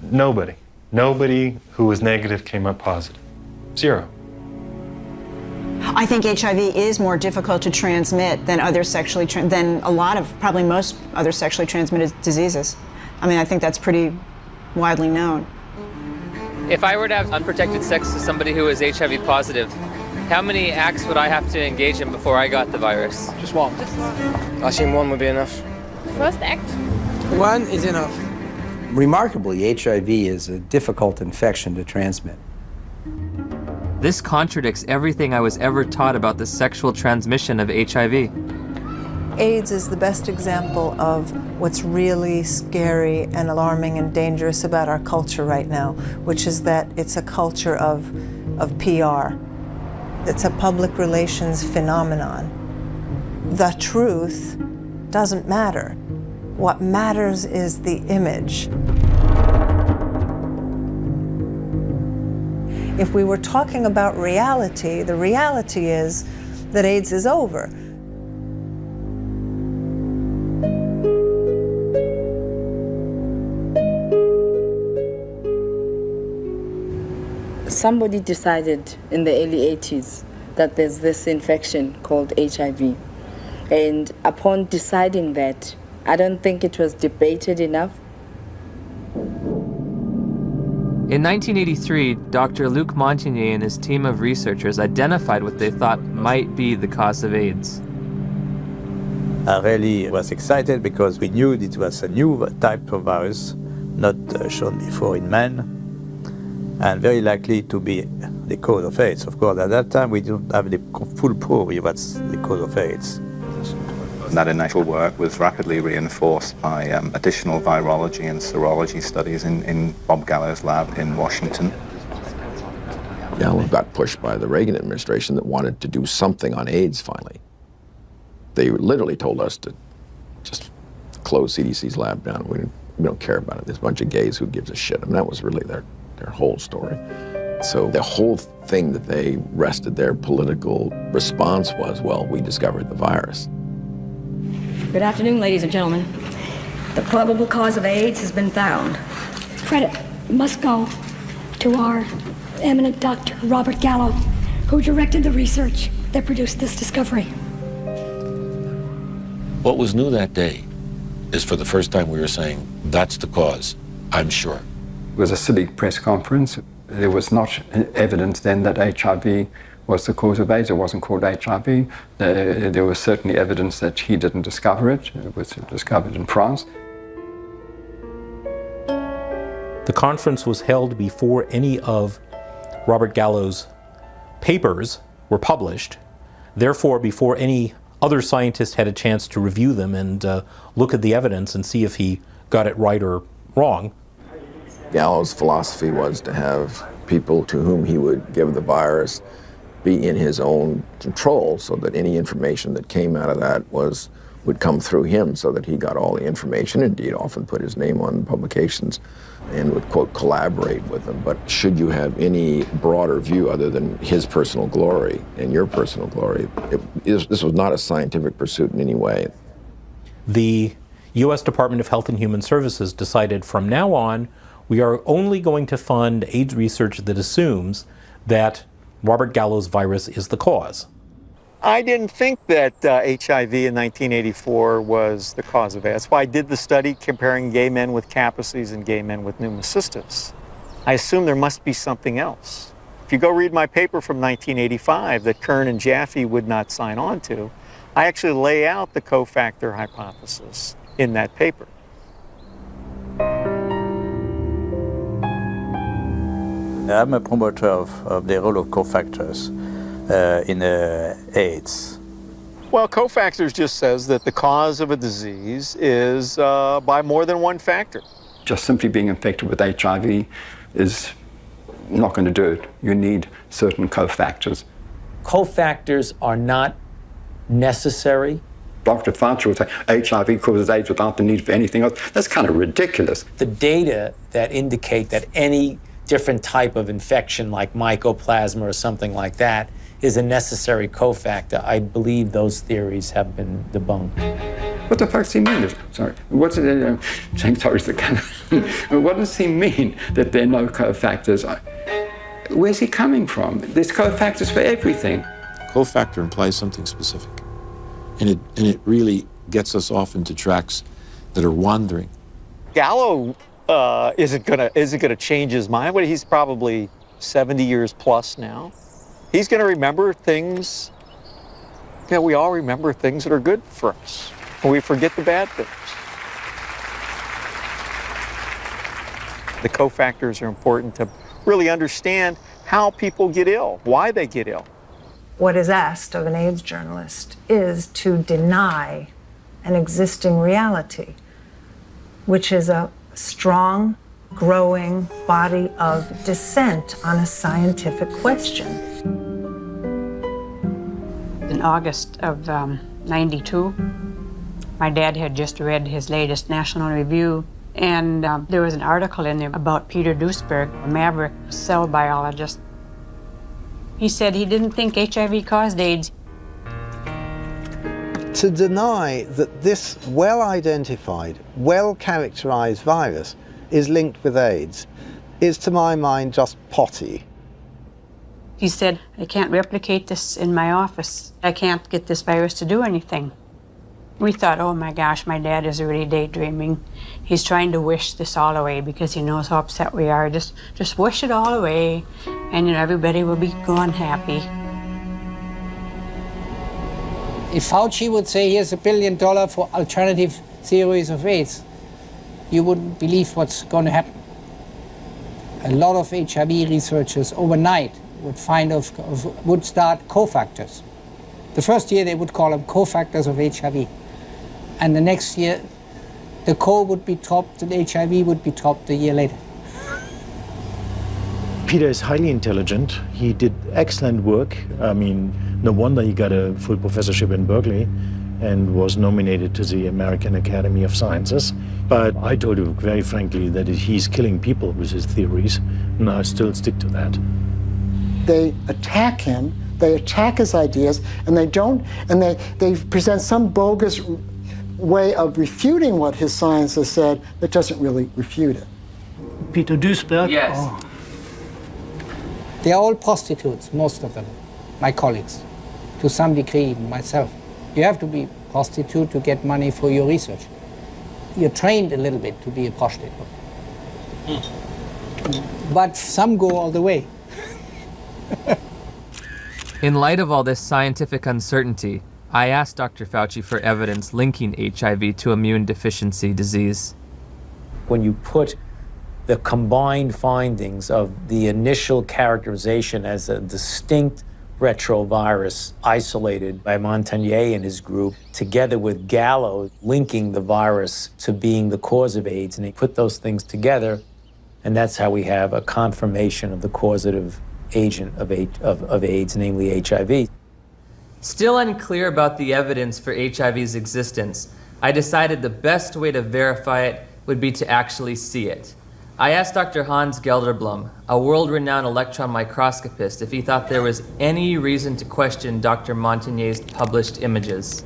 Nobody. Nobody who was negative came up positive. 0. I think HIV is more difficult to transmit than probably most other sexually transmitted diseases. I mean, I think that's pretty widely known. If I were to have unprotected sex with somebody who is HIV positive, how many acts would I have to engage in before I got the virus? Just one. I assume one would be enough. First act? One is enough. Remarkably, HIV is a difficult infection to transmit. This contradicts everything I was ever taught about the sexual transmission of HIV. AIDS is the best example of what's really scary and alarming and dangerous about our culture right now, which is that it's a culture of PR. It's a public relations phenomenon. The truth doesn't matter. What matters is the image. If we were talking about reality, the reality is that AIDS is over. Somebody decided in the early 80s that there's this infection called HIV. And upon deciding that, I don't think it was debated enough. In 1983, Dr. Luc Montagnier and his team of researchers identified what they thought might be the cause of AIDS. I really was excited because we knew it was a new type of virus, not shown before in men, and very likely to be the cause of AIDS. Of course, at that time, we didn't have the full proof of what's the cause of AIDS. That initial work was rapidly reinforced by additional virology and serology studies in Bob Gallo's lab in Washington. Gallo got pushed by the Reagan administration that wanted to do something on AIDS finally. They literally told us to just close CDC's lab down. We don't care about it. There's a bunch of gays, who gives a shit? I mean, that was really their whole story. So the whole thing that they rested their political response was, well, we discovered the virus. Good afternoon, ladies and gentlemen. The probable cause of AIDS has been found. Credit must go to our eminent Dr. Robert Gallo, who directed the research that produced this discovery. What was new that day is for the first time we were saying, that's the cause, I'm sure. It was a silly press conference. There was not evidence then that HIV was the cause of AIDS. It wasn't called HIV. There was certainly evidence that he didn't discover it. It was discovered in France. The conference was held before any of Robert Gallo's papers were published, therefore before any other scientist had a chance to review them and look at the evidence and see if he got it right or wrong. Gallo's philosophy was to have people to whom he would give the virus be in his own control, so that any information that came out of that would come through him, so that he got all the information, indeed often put his name on publications and would, quote, collaborate with them. But should you have any broader view other than his personal glory and your personal glory, this was not a scientific pursuit in any way. The U.S. Department of Health and Human Services decided from now on, we are only going to fund AIDS research that assumes that Robert Gallo's virus is the cause. I didn't think that HIV in 1984 was the cause of AIDS. That's why I did the study comparing gay men with Kaposi's and gay men with pneumocystis. I assumed there must be something else. If you go read my paper from 1985 that Kern and Jaffe would not sign on to, I actually lay out the cofactor hypothesis in that paper. I'm a promoter of the role of cofactors in AIDS. Well, cofactors just says that the cause of a disease is by more than one factor. Just simply being infected with HIV is not going to do it. You need certain cofactors. Cofactors are not necessary. Dr. Fauci would say HIV causes AIDS without the need for anything else. That's kind of ridiculous. The data that indicate that any different type of infection like mycoplasma or something like that is a necessary cofactor, I believe those theories have been debunked. What the fuck does he mean? Sorry, what's it? What does he mean that there are no cofactors? Where's he coming from? There's cofactors for everything. Cofactor implies something specific, and it really gets us off into tracks that are wandering. Gallo isn't gonna change his mind, but he's probably 70 years plus now. He's gonna remember things. Yeah, we all remember things that are good for us, and we forget the bad things. The cofactors are important to really understand how people get ill, why they get ill. What is asked of an AIDS journalist is to deny an existing reality, which is a strong, growing body of dissent on a scientific question. In August of '92, my dad had just read his latest National Review, and there was an article in there about Peter Duesberg, a maverick cell biologist. He said he didn't think HIV caused AIDS. To deny that this well-identified, well-characterized virus is linked with AIDS is, to my mind, just potty. He said, I can't replicate this in my office. I can't get this virus to do anything. We thought, oh my gosh, my dad is really daydreaming. He's trying to wish this all away because he knows how upset we are. Just wish it all away, and everybody will be gone happy. If Fauci would say, here's $1 billion for alternative theories of AIDS, you wouldn't believe what's going to happen. A lot of HIV researchers overnight would would start cofactors. The first year they would call them cofactors of HIV. And the next year, the co would be topped and HIV would be topped a year later. Peter is highly intelligent. He did excellent work. I mean, no wonder he got a full professorship in Berkeley and was nominated to the American Academy of Sciences. But I told you very frankly that he's killing people with his theories, and I still stick to that. They attack him, they attack his ideas, and they present some bogus way of refuting what his science has said that doesn't really refute it. Peter Duesberg? Yes. Oh. They're all prostitutes, most of them, my colleagues, to some degree, myself. You have to be prostitute to get money for your research. You're trained a little bit to be a prostitute. But some go all the way. In light of all this scientific uncertainty, I asked Dr. Fauci for evidence linking HIV to immune deficiency disease. When you put the combined findings of the initial characterization as a distinct retrovirus isolated by Montagnier and his group, together with Gallo linking the virus to being the cause of AIDS, and they put those things together, and that's how we have a confirmation of the causative agent of AIDS, namely HIV. Still unclear about the evidence for HIV's existence, I decided the best way to verify it would be to actually see it. I asked Dr. Hans Gelderblom, a world-renowned electron microscopist, if he thought there was any reason to question Dr. Montagnier's published images.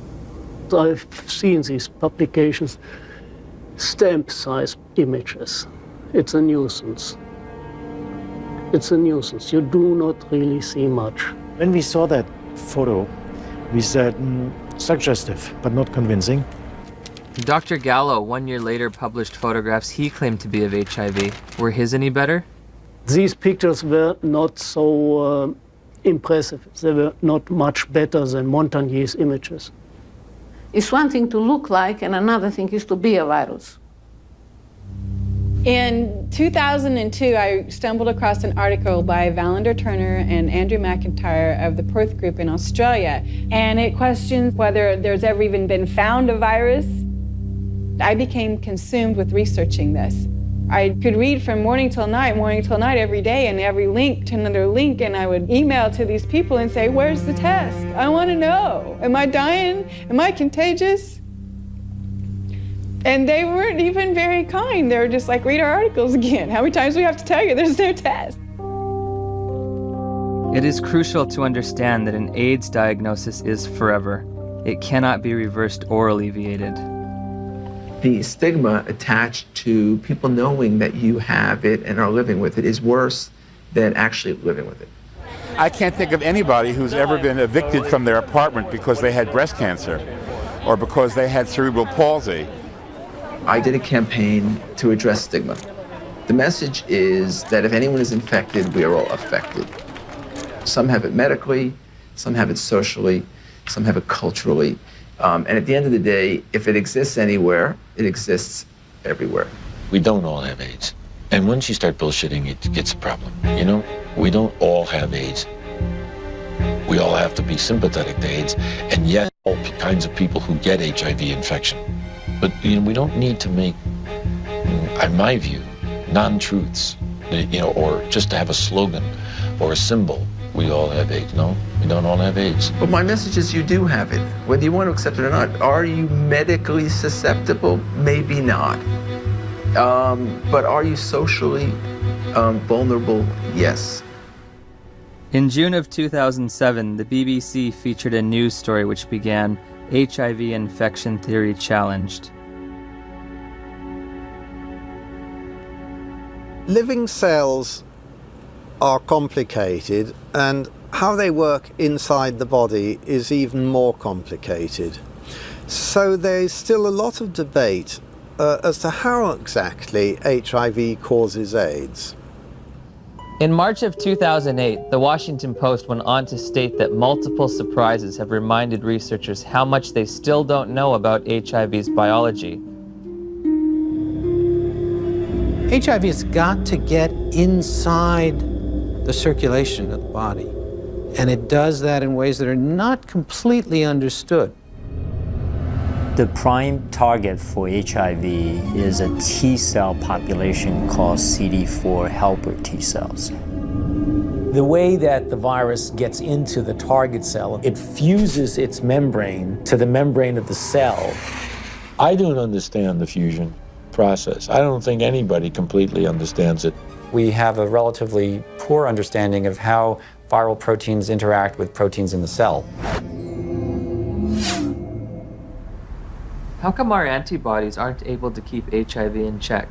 I've seen these publications, stamp-size images. It's a nuisance. It's a nuisance. You do not really see much. When we saw that photo, we said, suggestive, but not convincing. Dr. Gallo, 1 year later, published photographs he claimed to be of HIV. Were his any better? These pictures were not so impressive. They were not much better than Montagnier's images. It's one thing to look like, and another thing is to be a virus. In 2002, I stumbled across an article by Valander Turner and Andrew McIntyre of the Perth Group in Australia, and it questioned whether there's ever even been found a virus. I became consumed with researching this. I could read from morning till night every day, and every link to another link, and I would email to these people and say, where's the test? I want to know. Am I dying? Am I contagious? And they weren't even very kind. They were just like, read our articles again. How many times do we have to tell you there's no test? It is crucial to understand that an AIDS diagnosis is forever. It cannot be reversed or alleviated. The stigma attached to people knowing that you have it and are living with it is worse than actually living with it. I can't think of anybody who's ever been evicted from their apartment because they had breast cancer or because they had cerebral palsy. I did a campaign to address stigma. The message is that if anyone is infected, we are all affected. Some have it medically, some have it socially, some have it culturally. And at the end of the day, if it exists anywhere, it exists everywhere. We don't all have AIDS. And once you start bullshitting, it gets a problem. You know, we don't all have AIDS. We all have to be sympathetic to AIDS, and yet all kinds of people who get HIV infection. But we don't need to make, in my view, non-truths, or just to have a slogan or a symbol. We all have AIDS. No, we don't all have AIDS. But my message is you do have it, whether you want to accept it or not. Are you medically susceptible? Maybe not. But are you socially vulnerable? Yes. In June of 2007, the BBC featured a news story which began, HIV infection theory challenged. Living cells are complicated, and how they work inside the body is even more complicated. So there's still a lot of debate as to how exactly HIV causes AIDS. In March of 2008, the Washington Post went on to state that multiple surprises have reminded researchers how much they still don't know about HIV's biology. HIV has got to get inside the circulation of the body, and it does that in ways that are not completely understood. The prime target for HIV is a T cell population called CD4 helper T cells. The way that the virus gets into the target cell, it fuses its membrane to the membrane of the cell. I don't understand the fusion process. I don't think anybody completely understands it. We have a relatively poor understanding of how viral proteins interact with proteins in the cell. How come our antibodies aren't able to keep HIV in check?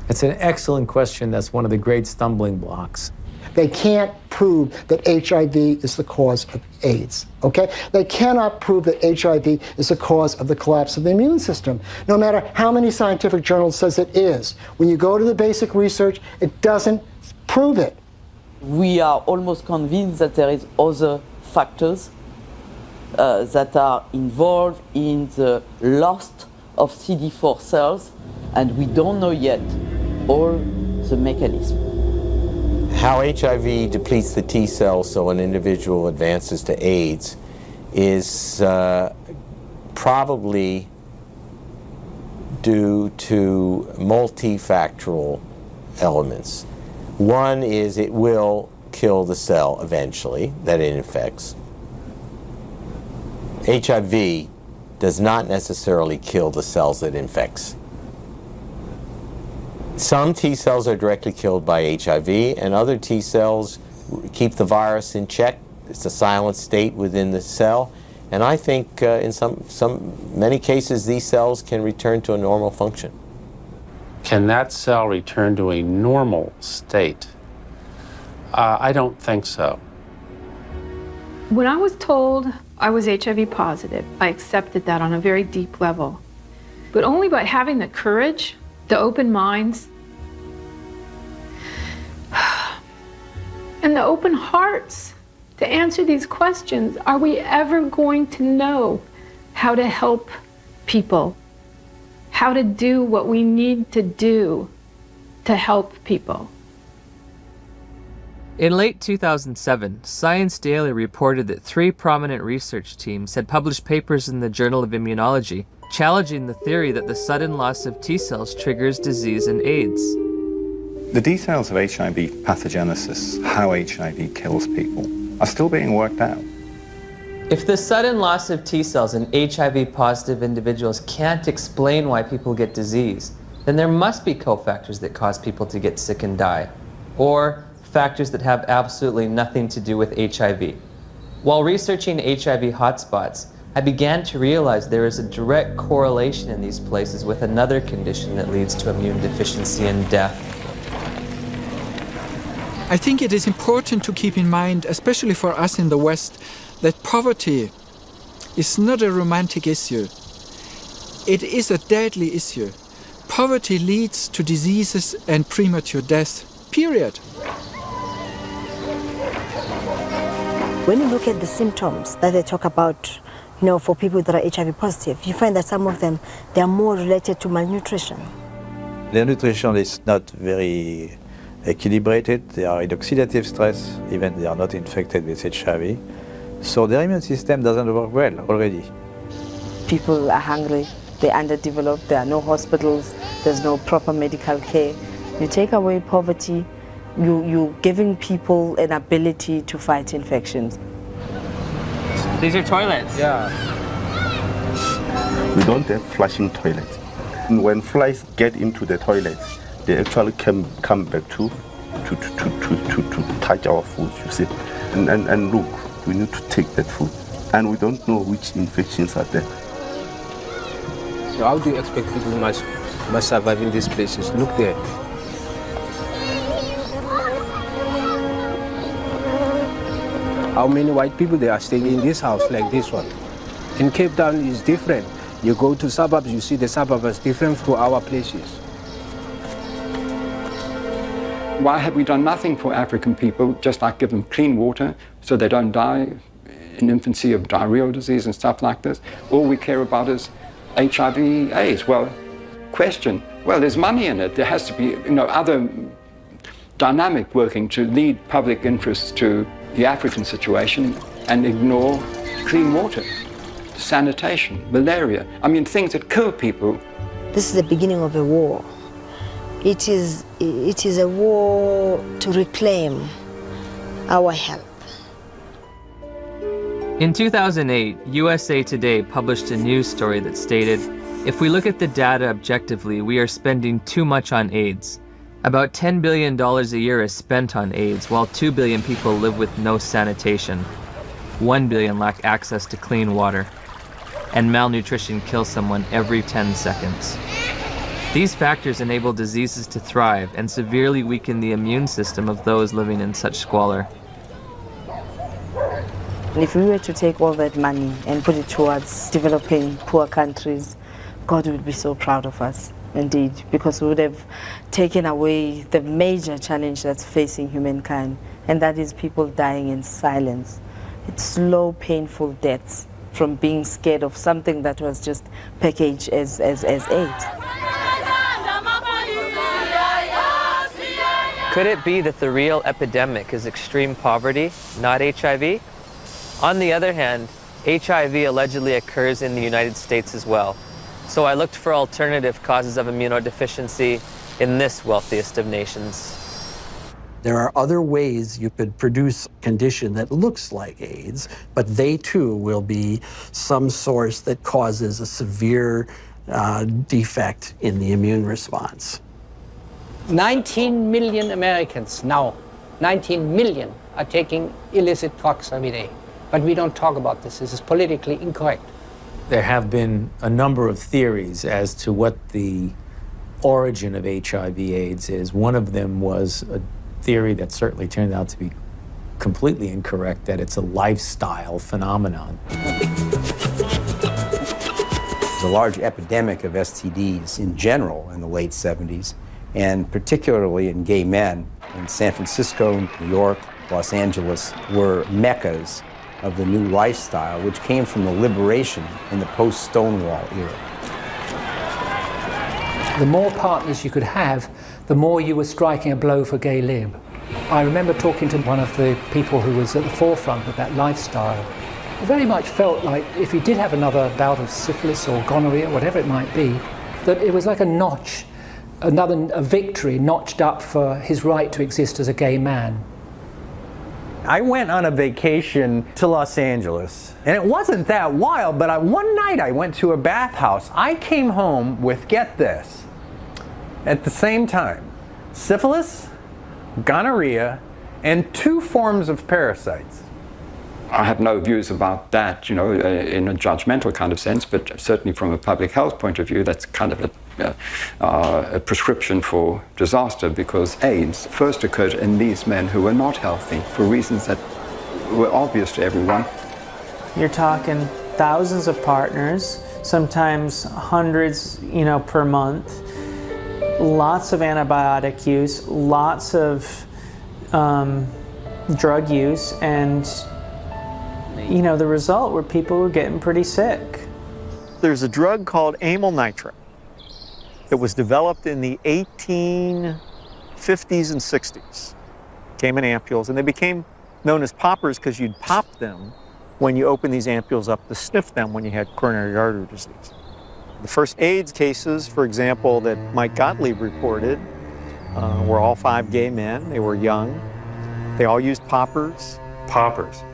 It's an excellent question. That's one of the great stumbling blocks. They can't prove that HIV is the cause of AIDS, okay? They cannot prove that HIV is the cause of the collapse of the immune system, no matter how many scientific journals says it is. When you go to the basic research, it doesn't prove it. We are almost convinced that there is other factors that are involved in the loss of CD4 cells, and we don't know yet all the mechanism. How HIV depletes the T cells so an individual advances to AIDS is probably due to multifactorial elements. One is it will kill the cell eventually that it infects. HIV does not necessarily kill the cells it infects. Some T cells are directly killed by HIV, and other T cells keep the virus in check. It's a silent state within the cell, and I think in many cases these cells can return to a normal function. Can that cell return to a normal state? I don't think so. When I was told I was HIV positive, I accepted that on a very deep level, but only by having the courage, the open minds, and the open hearts to answer these questions. Are we ever going to know how to help people, how to do what we need to do to help people? In late 2007, Science Daily reported that 3 prominent research teams had published papers in the Journal of Immunology challenging the theory that the sudden loss of T cells triggers disease and AIDS. The details of HIV pathogenesis, how HIV kills people, are still being worked out. If the sudden loss of T cells in HIV-positive individuals can't explain why people get disease, then there must be cofactors that cause people to get sick and die, or factors that have absolutely nothing to do with HIV. While researching HIV hotspots, I began to realize there is a direct correlation in these places with another condition that leads to immune deficiency and death. I think it is important to keep in mind, especially for us in the West, that poverty is not a romantic issue. It is a deadly issue. Poverty leads to diseases and premature death, period. When you look at the symptoms that they talk about, for people that are HIV positive, you find that some of them, they are more related to malnutrition. Their nutrition is not very equilibrated. They are in oxidative stress, even they are not infected with HIV. So their immune system doesn't work well already. People are hungry, they're underdeveloped, there are no hospitals, there's no proper medical care. You take away poverty, you're giving people an ability to fight infections. These are toilets. Yeah. We don't have flushing toilets. When flies get into the toilets, they actually come back to touch our food, you see. And look, we need to take that food. And we don't know which infections are there. So how do you expect people must survive in these places? Look there. How many white people they are staying in this house like this one? In Cape Town is different. You go to suburbs, you see the suburbs is different from our places. Why have we done nothing for African people, just like give them clean water so they don't die in infancy of diarrheal disease and stuff like this? All we care about is HIV, AIDS. Well, question, well, there's money in it. There has to be, other dynamic working to lead public interests to the African situation and ignore clean water, sanitation, malaria. I mean, things that kill people. This is the beginning of a war. It is a war to reclaim our health. In 2008, USA Today published a news story that stated, if we look at the data objectively, we are spending too much on AIDS. About $10 billion a year is spent on AIDS, while 2 billion people live with no sanitation. 1 billion lack access to clean water. And malnutrition kills someone every 10 seconds. These factors enable diseases to thrive and severely weaken the immune system of those living in such squalor. If we were to take all that money and put it towards developing poor countries, God would be so proud of us, indeed, because we would have taken away the major challenge that's facing humankind, and that is people dying in silence. It's slow, painful deaths from being scared of something that was just packaged as AIDS. Could it be that the real epidemic is extreme poverty, not HIV? On the other hand, HIV allegedly occurs in the United States as well. So I looked for alternative causes of immunodeficiency in this wealthiest of nations. There are other ways you could produce a condition that looks like AIDS, but they too will be some source that causes a severe defect in the immune response. 19 million Americans now, 19 million are taking illicit drugs every day. But we don't talk about this. This is politically incorrect. There have been a number of theories as to what the origin of HIV/AIDS is. One of them was a theory that certainly turned out to be completely incorrect, that it's a lifestyle phenomenon. There's a large epidemic of STDs in general in the late 70s, and particularly in gay men. In San Francisco, New York, Los Angeles were meccas of the new lifestyle, which came from the liberation in the post-Stonewall era. The more partners you could have, the more you were striking a blow for gay lib. I remember talking to one of the people who was at the forefront of that lifestyle. It very much felt like if he did have another bout of syphilis or gonorrhea, whatever it might be, that it was like a notch, a victory notched up for his right to exist as a gay man. I went on a vacation to Los Angeles, and it wasn't that wild, but one night I went to a bathhouse. I came home with, get this, at the same time, syphilis, gonorrhea, and 2 forms of parasites. I have no views about that, in a judgmental kind of sense, but certainly from a public health point of view, that's kind of a prescription for disaster, because AIDS first occurred in these men who were not healthy for reasons that were obvious to everyone. You're talking thousands of partners, sometimes hundreds, per month, lots of antibiotic use, lots of drug use, and the result were people were getting pretty sick. There's a drug called amyl nitrate that was developed in the 1850s and 60s. Came in ampules, and they became known as poppers because you'd pop them when you open these ampules up to sniff them when you had coronary artery disease. The first AIDS cases, for example, that Mike Gottlieb reported were all 5 gay men. They were young. They all used poppers. Poppers,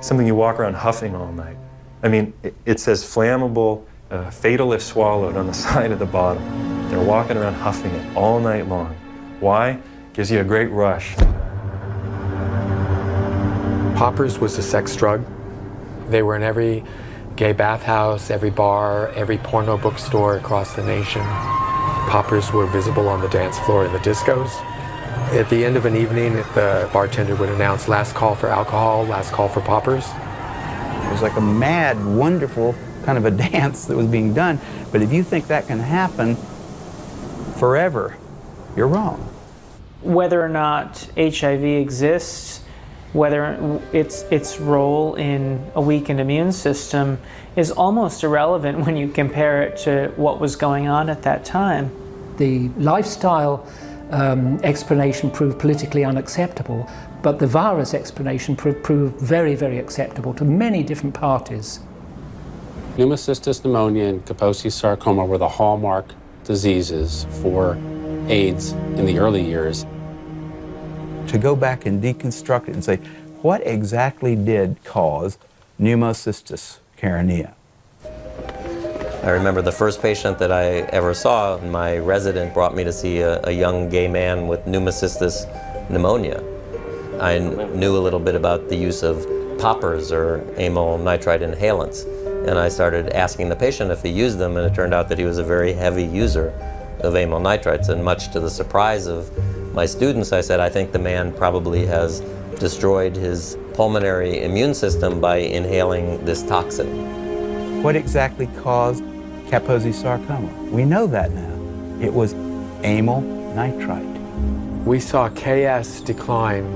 something you walk around huffing all night. I mean, it says flammable, fatal if swallowed on the side of the bottle. They're walking around huffing it all night long. Why? Gives you a great rush. Poppers was a sex drug. They were in every gay bathhouse, every bar, every porno bookstore across the nation. Poppers were visible on the dance floor in the discos. At the end of an evening, the bartender would announce last call for alcohol, last call for poppers. It was like a mad, wonderful kind of a dance that was being done. But if you think that can happen forever, you're wrong. Whether or not HIV exists, whether its role in a weakened immune system is almost irrelevant when you compare it to what was going on at that time. The lifestyle explanation proved politically unacceptable, but the virus explanation proved very, very acceptable to many different parties. Pneumocystis pneumonia and Kaposi's sarcoma were the hallmark diseases for AIDS in the early years. To go back and deconstruct it and say, what exactly did cause pneumocystis carinea? I remember the first patient that I ever saw, my resident brought me to see a young gay man with pneumocystis pneumonia. I knew a little bit about the use of poppers or amyl nitrite inhalants, and I started asking the patient if he used them, and it turned out that he was a very heavy user of amyl nitrites, and much to the surprise of my students, I said, I think the man probably has destroyed his pulmonary immune system by inhaling this toxin. What exactly caused Kaposi's sarcoma? We know that now. It was amyl nitrite. We saw KS decline,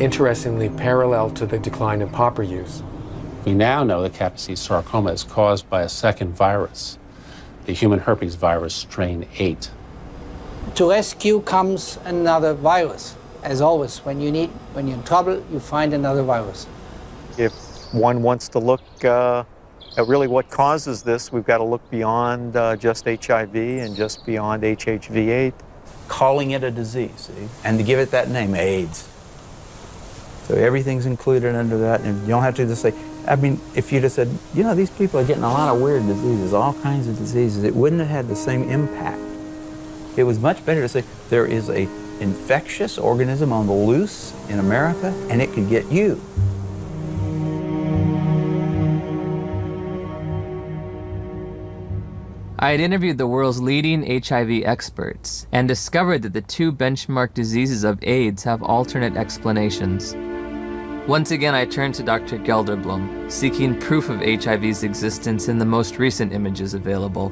interestingly parallel to the decline in popper use. We now know that Kaposi's sarcoma is caused by a second virus, the human herpes virus strain 8. To rescue comes another virus. As always, when you're in trouble, you find another virus. If one wants to look at really what causes this, we've got to look beyond just HIV and just beyond HHV8. Calling it a disease, see? And to give it that name, AIDS. So everything's included under that, and you don't have to just say, I mean, if you'd have said, you know, these people are getting a lot of weird diseases, all kinds of diseases, it wouldn't have had the same impact. It was much better to say, there is an infectious organism on the loose in America, and it could get you. I had interviewed the world's leading HIV experts and discovered that the two benchmark diseases of AIDS have alternate explanations. Once again, I turned to Dr. Gelderblom, seeking proof of HIV's existence in the most recent images available.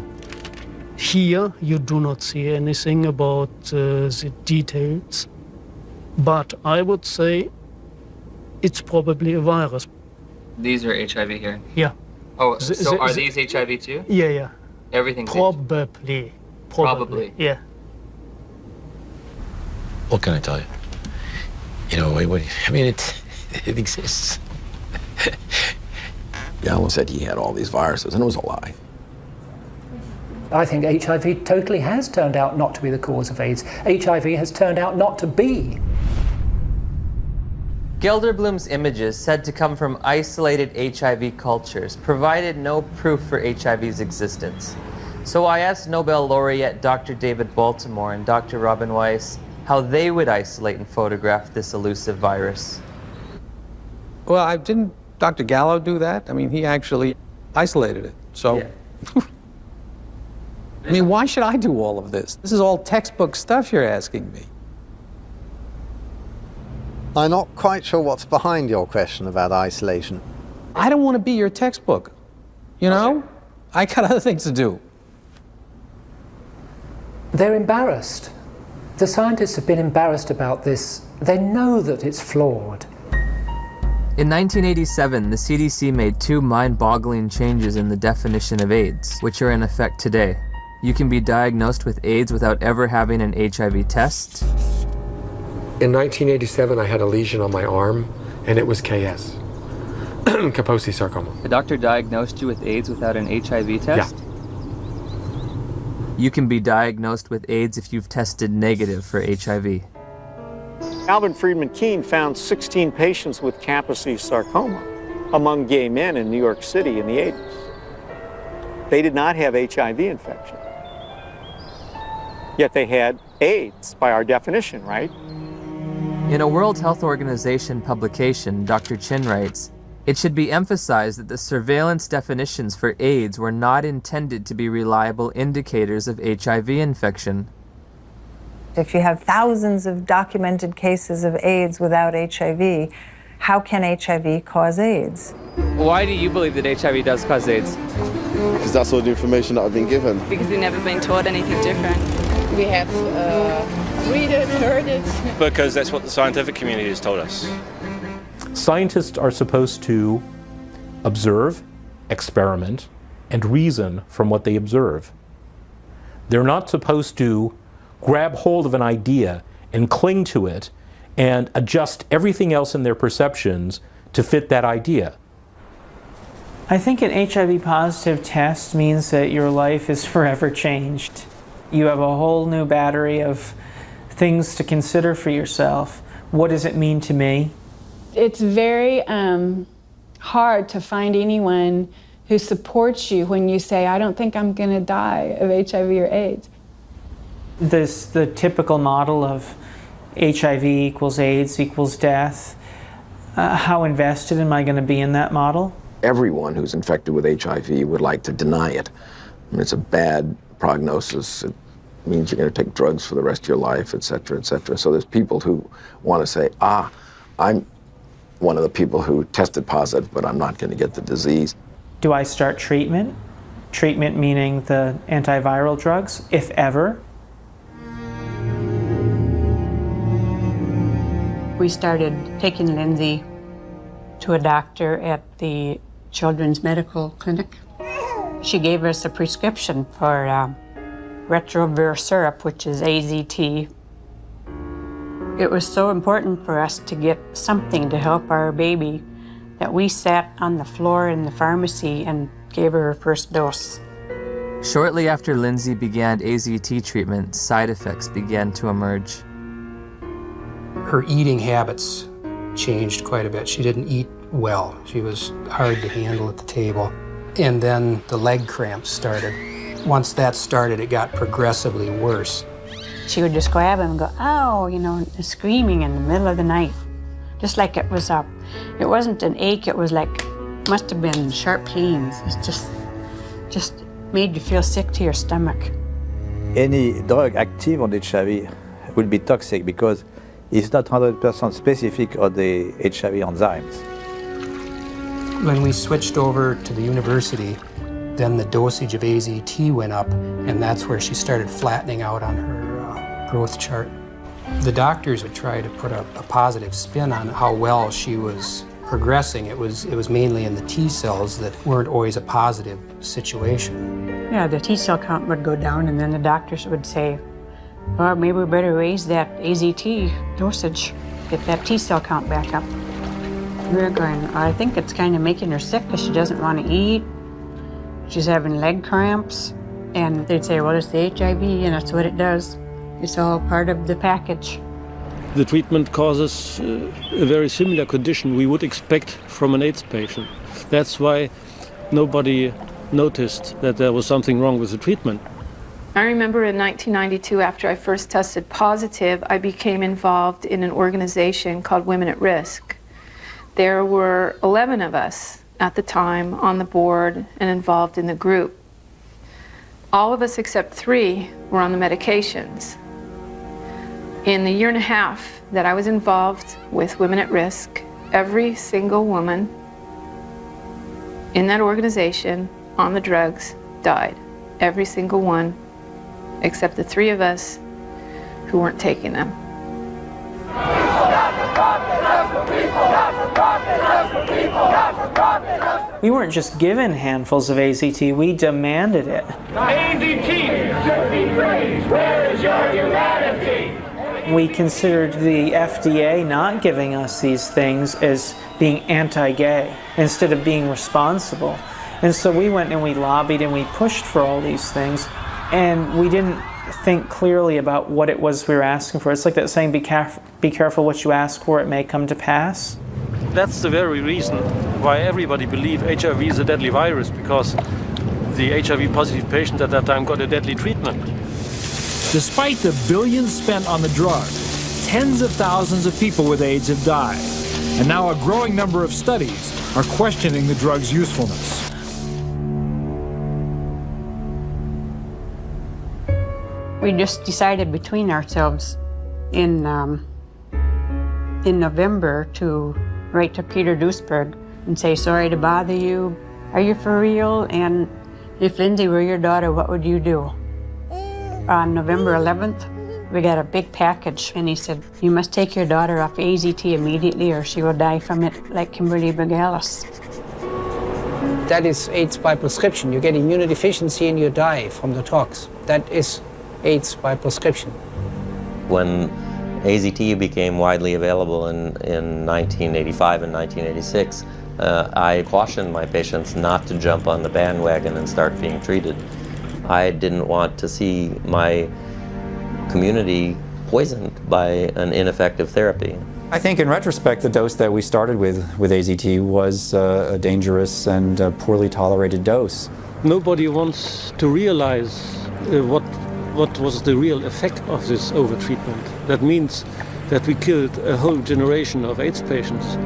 Here, you do not see anything about the details, but I would say it's probably a virus. These are HIV here? Yeah. Oh, so are these HIV too? Yeah, yeah. Everything's Probably. Probably. Yeah. What can I tell you? You know, I mean, it exists. Gallo said he had all these viruses, and it was a lie. I think HIV totally has turned out not to be the cause of AIDS. HIV has turned out not to be. Gelderblom's images, said to come from isolated HIV cultures, provided no proof for HIV's existence. So I asked Nobel laureate Dr. David Baltimore and Dr. Robin Weiss how they would isolate and photograph this elusive virus. Well, didn't Dr. Gallo do that? I mean, he actually isolated it, so. Yeah. I mean, why should I do all of this? This is all textbook stuff you're asking me. I'm not quite sure what's behind your question about isolation. I don't want to be your textbook, you know? Okay. I got other things to do. They're embarrassed. The scientists have been embarrassed about this. They know that it's flawed. In 1987, the CDC made two mind-boggling changes in the definition of AIDS, which are in effect today. You can be diagnosed with AIDS without ever having an HIV test. In 1987, I had a lesion on my arm, and it was KS, Kaposi's sarcoma. The doctor diagnosed you with AIDS without an HIV test? Yeah. You can be diagnosed with AIDS if you've tested negative for HIV. Alvin Friedman Keene found 16 patients with Kaposi's sarcoma among gay men in New York City in the 80s. They did not have HIV infection. Yet they had AIDS by our definition, right? In a World Health Organization publication, Dr. Chin writes, "It should be emphasized that the surveillance definitions for AIDS were not intended to be reliable indicators of HIV infection." If you have thousands of documented cases of AIDS without HIV, how can HIV cause AIDS? Why do you believe that HIV does cause AIDS? Because that's all the information that I've been given. Because we've never been taught anything different. We have read it, heard it. Because that's what the scientific community has told us. Scientists are supposed to observe, experiment, and reason from what they observe. They're not supposed to grab hold of an idea and cling to it and adjust everything else in their perceptions to fit that idea. I think an HIV positive test means that your life is forever changed. You have a whole new battery of things to consider for yourself. What does it mean to me? It's very hard to find anyone who supports you when you say, I don't think I'm going to die of HIV or AIDS. The typical model of HIV equals AIDS equals death. How invested am I going to be in that model? Everyone who's infected with HIV would like to deny it. I mean, it's a bad prognosis. It means you're going to take drugs for the rest of your life, et cetera, et cetera. So there's people who want to say, I'm one of the people who tested positive, but I'm not going to get the disease. Do I start treatment? Treatment meaning the antiviral drugs, if ever. We started taking Lindsay to a doctor at the Children's Medical Clinic. She gave us a prescription for retrovir syrup, which is AZT. It was so important for us to get something to help our baby that we sat on the floor in the pharmacy and gave her first dose. Shortly after Lindsay began AZT treatment, side effects began to emerge. Her eating habits changed quite a bit. She didn't eat well. She was hard to handle at the table. And then the leg cramps started. Once that started, it got progressively worse. She would just grab him and go, ow, you know, screaming in the middle of the night. Just like it was up. It wasn't an ache, it was like, must have been sharp pains. It's just made you feel sick to your stomach. Any drug active on HIV will be toxic because it's not 100% specific on the HIV enzymes. When we switched over to the university, then the dosage of AZT went up, and that's where she started flattening out on her growth chart. The doctors would try to put a positive spin on how well she was progressing. It was mainly in the T cells that weren't always a positive situation. Yeah, the T cell count would go down, and then the doctors would say, well, maybe we better raise that AZT dosage, get that T cell count back up. We were going, I think it's kind of making her sick because she doesn't want to eat. She's having leg cramps. And they'd say, well, it's the HIV, and that's what it does. It's all part of the package. The treatment causes a very similar condition we would expect from an AIDS patient. That's why nobody noticed that there was something wrong with the treatment. I remember in 1992, after I first tested positive, I became involved in an organization called Women at Risk. There were 11 of us at the time on the board and involved in the group. All of us except 3 were on the medications. In the year and a half that I was involved with Women at Risk, every single woman in that organization on the drugs died. Every single one, except the 3 of us who weren't taking them. We weren't just given handfuls of AZT, we demanded it. AZT should be praised. Where is your humanity? We considered the FDA not giving us these things as being anti-gay instead of being responsible. And so we went and we lobbied and we pushed for all these things, and we didn't think clearly about what it was we were asking for. It's like that saying, be careful what you ask for, it may come to pass. That's the very reason why everybody believed HIV is a deadly virus, because the HIV positive patient at that time got a deadly treatment. Despite the billions spent on the drug, tens of thousands of people with AIDS have died. And now a growing number of studies are questioning the drug's usefulness. We just decided between ourselves in November to write to Peter Duisberg and say, sorry to bother you. Are you for real? And if Lindsay were your daughter, what would you do? On November 11th, we got a big package, and he said, you must take your daughter off AZT immediately or she will die from it like Kimberly Begalis. That is AIDS by prescription. You get immunodeficiency and you die from the tox. That is AIDS by prescription. When AZT became widely available in 1985 and 1986, I cautioned my patients not to jump on the bandwagon and start being treated. I didn't want to see my community poisoned by an ineffective therapy. I think in retrospect, the dose that we started with AZT was a dangerous and poorly tolerated dose. Nobody wants to realize what was the real effect of this overtreatment. That means that we killed a whole generation of AIDS patients.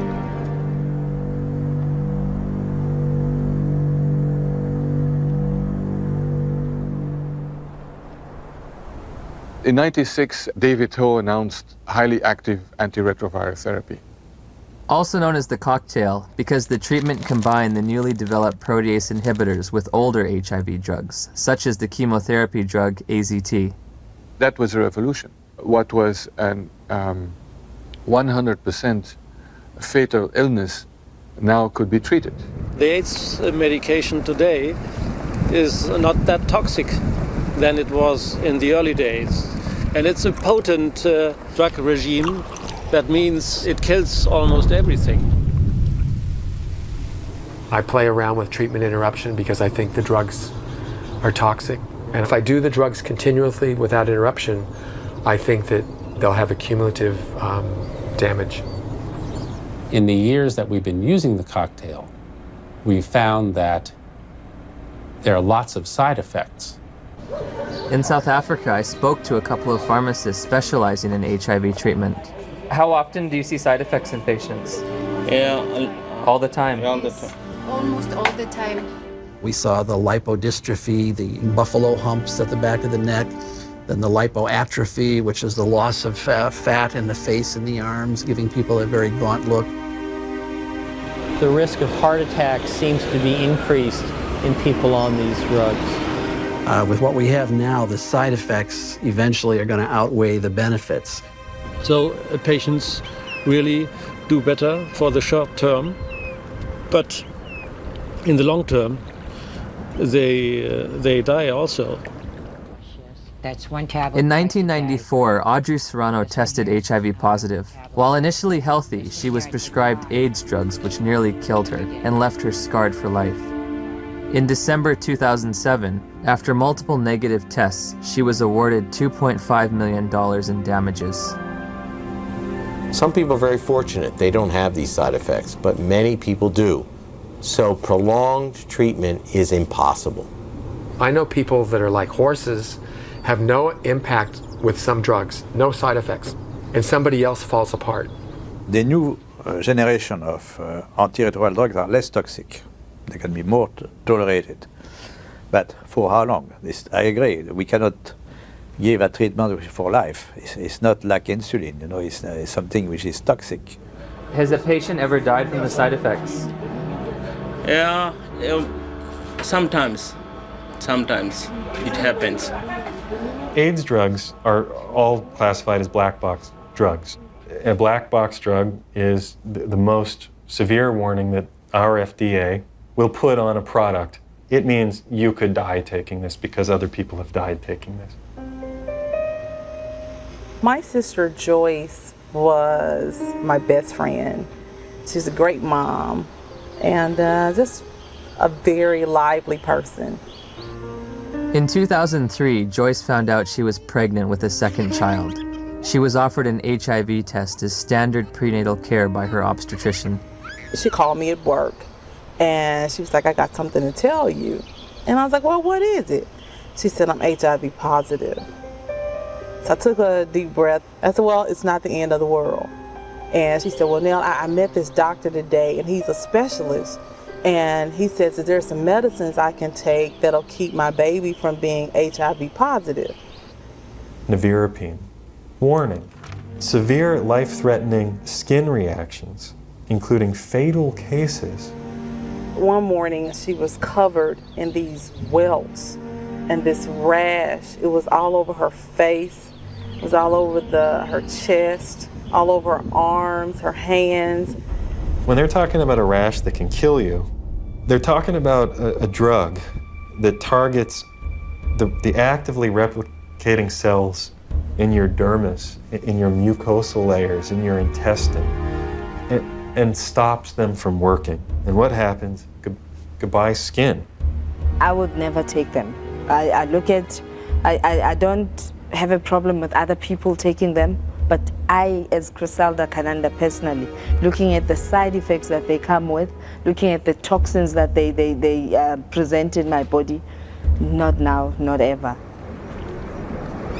In '96, David Ho announced highly active antiretroviral therapy. Also known as the cocktail, because the treatment combined the newly developed protease inhibitors with older HIV drugs, such as the chemotherapy drug AZT. That was a revolution. What was an 100% fatal illness now could be treated. The AIDS medication today is not that toxic than it was in the early days. And it's a potent drug regime. That means it kills almost everything. I play around with treatment interruption because I think the drugs are toxic. And if I do the drugs continuously without interruption, I think that they'll have a cumulative damage. In the years that we've been using the cocktail, we've found that there are lots of side effects. In South Africa, I spoke to a couple of pharmacists specializing in HIV treatment. How often do you see side effects in patients? All the time? Almost all the time. We saw the lipodystrophy, the buffalo humps at the back of the neck, then the lipoatrophy, which is the loss of fat in the face and the arms, giving people a very gaunt look. The risk of heart attack seems to be increased in people on these drugs. With what we have now, the side effects eventually are going to outweigh the benefits. So patients really do better for the short term, but in the long term, they die also. That's one tablet. In 1994, Audrey Serrano tested HIV positive. While initially healthy, she was prescribed AIDS drugs which nearly killed her and left her scarred for life. In December 2007, after multiple negative tests, she was awarded $2.5 million in damages. Some people are very fortunate. They don't have these side effects, but many people do. So prolonged treatment is impossible. I know people that are like horses, have no impact with some drugs, no side effects, and somebody else falls apart. The new generation of antiretroviral drugs are less toxic. They can be more tolerated. But for how long? I agree. We cannot give a treatment for life. It's not like insulin, you know, it's something which is toxic. Has a patient ever died from the side effects? Yeah, sometimes it happens. AIDS drugs are all classified as black box drugs. A black box drug is the most severe warning that our FDA will put on a product. It means you could die taking this because other people have died taking this. My sister Joyce was my best friend. She's a great mom and just a very lively person. In 2003, Joyce found out she was pregnant with a second child. She was offered an HIV test as standard prenatal care by her obstetrician. She called me at work and she was like, I got something to tell you. And I was like, well, what is it? She said, I'm HIV positive. So I took a deep breath. I said, well, it's not the end of the world. And she said, well, Nell, I met this doctor today and he's a specialist. And he says that there's some medicines I can take that'll keep my baby from being HIV positive. Nevirapine. Warning. Severe life-threatening skin reactions, including fatal cases. One morning she was covered in these welts and this rash. It was all over her face. It was all over her chest, all over her arms, her hands. When they're talking about a rash that can kill you, they're talking about a drug that targets the actively replicating cells in your dermis, in your mucosal layers, in your intestine, and stops them from working. And what happens? Goodbye skin. I would never take them. I don't have a problem with other people taking them, but I, as Griselda Kananda personally, looking at the side effects that they come with, looking at the toxins that they present in my body, not now, not ever.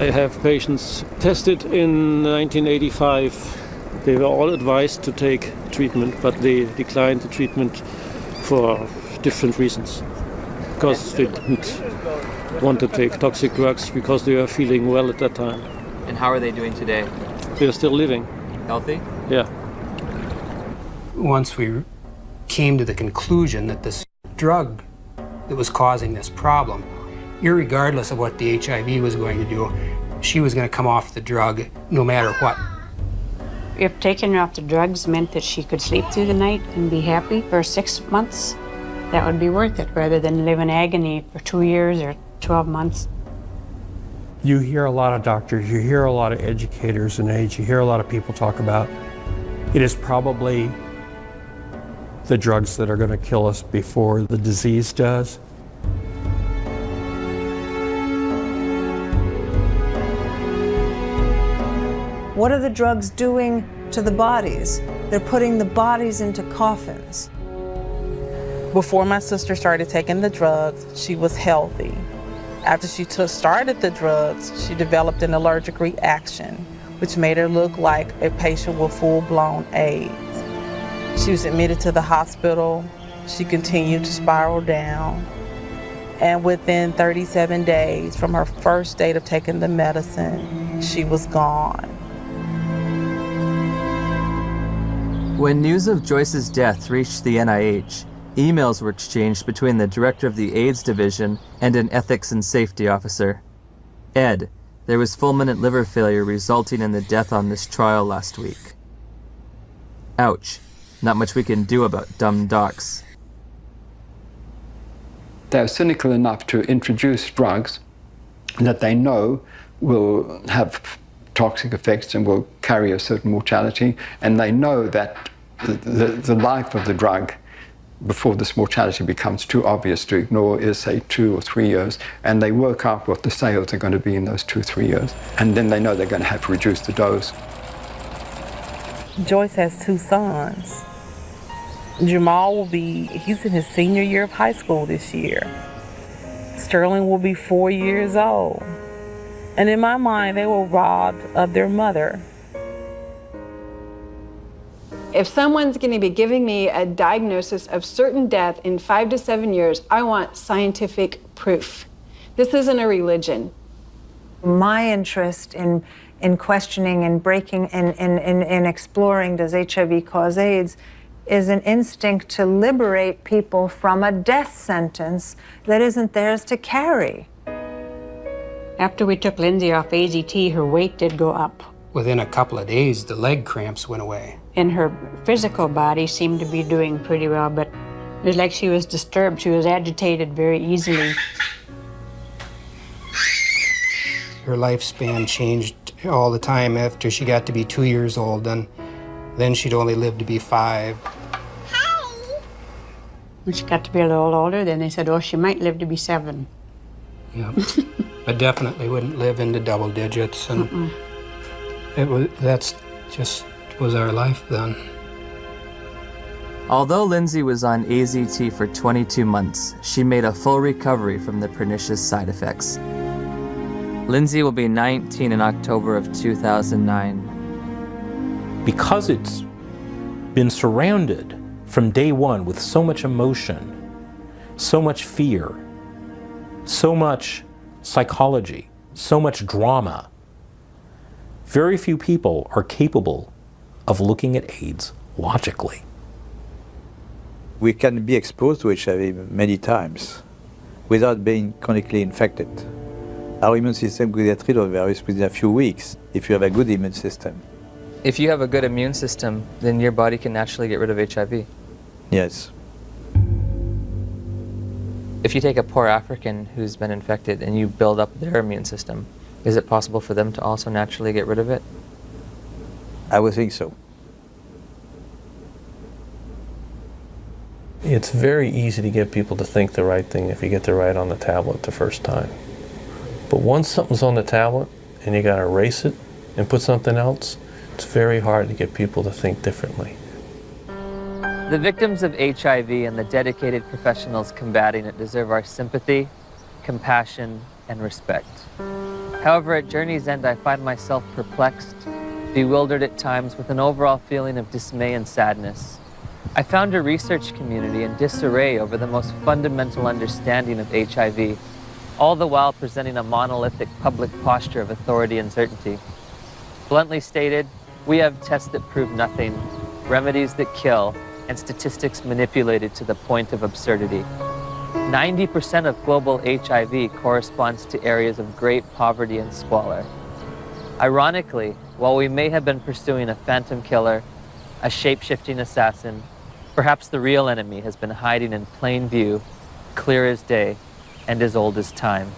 I have patients tested in 1985. They were all advised to take treatment, but they declined the treatment for different reasons. Because they didn't want to take toxic drugs because they were feeling well at that time. And how are they doing today? They're still living. Healthy? Yeah. Once we came to the conclusion that this drug that was causing this problem, irregardless of what the HIV was going to do, she was going to come off the drug no matter what. If taking her off the drugs meant that she could sleep through the night and be happy for 6 months, that would be worth it rather than live in agony for 2 years or 12 months. You hear a lot of doctors, you hear a lot of educators in AIDS, you hear a lot of people talk about it is probably the drugs that are going to kill us before the disease does. What are the drugs doing to the bodies? They're putting the bodies into coffins. Before my sister started taking the drugs, she was healthy. After she started the drugs, she developed an allergic reaction, which made her look like a patient with full-blown AIDS. She was admitted to the hospital. She continued to spiral down. And within 37 days from her first date of taking the medicine, she was gone. When news of Joyce's death reached the NIH, emails were exchanged between the director of the AIDS division and an ethics and safety officer. Ed, there was fulminant liver failure resulting in the death on this trial last week. Ouch. Not much we can do about dumb docs. They're cynical enough to introduce drugs that they know will have toxic effects and will carry a certain mortality, and they know that the life of the drug before this mortality becomes too obvious to ignore is, say, 2 or 3 years, and they work out what the sales are going to be in those 2 or 3 years, and then they know they're going to have to reduce the dose. Joyce has 2 sons. Jamal he's in his senior year of high school this year. Sterling will be 4 years old. And in my mind, they were robbed of their mother. If someone's going to be giving me a diagnosis of certain death in 5 to 7 years, I want scientific proof. This isn't a religion. My interest in questioning and breaking and exploring does HIV cause AIDS is an instinct to liberate people from a death sentence that isn't theirs to carry. After we took Lindsay off AZT, her weight did go up. Within a couple of days, the leg cramps went away. And her physical body seemed to be doing pretty well, but it was like she was disturbed. She was agitated very easily. Her lifespan changed all the time after she got to be 2 years old, and then she'd only live to be 5. When she got to be a little older, then they said, oh, she might live to be 7. Yeah. I definitely wouldn't live into double digits, and that's just was our life then. Although Lindsay was on AZT for 22 months, she made a full recovery from the pernicious side effects. Lindsay will be 19 in October of 2009. Because it's been surrounded from day one with so much emotion, so much fear, so much psychology, so much drama, very few people are capable of looking at AIDS logically. We can be exposed to HIV many times without being chronically infected. Our immune system will get rid of virus within a few weeks if you have a good immune system. If you have a good immune system, then your body can naturally get rid of HIV. Yes. If you take a poor African who's been infected and you build up their immune system, is it possible for them to also naturally get rid of it? I would think so. It's very easy to get people to think the right thing if you get the right on the tablet the first time. But once something's on the tablet and you gotta erase it and put something else, it's very hard to get people to think differently. The victims of HIV and the dedicated professionals combating it deserve our sympathy, compassion, and respect. However, at journey's end, I find myself perplexed, bewildered at times with an overall feeling of dismay and sadness. I found a research community in disarray over the most fundamental understanding of HIV, all the while presenting a monolithic public posture of authority and certainty. Bluntly stated, we have tests that prove nothing, remedies that kill, and statistics manipulated to the point of absurdity. 90% of global HIV corresponds to areas of great poverty and squalor. Ironically, while we may have been pursuing a phantom killer, a shape-shifting assassin, perhaps the real enemy has been hiding in plain view, clear as day, and as old as time.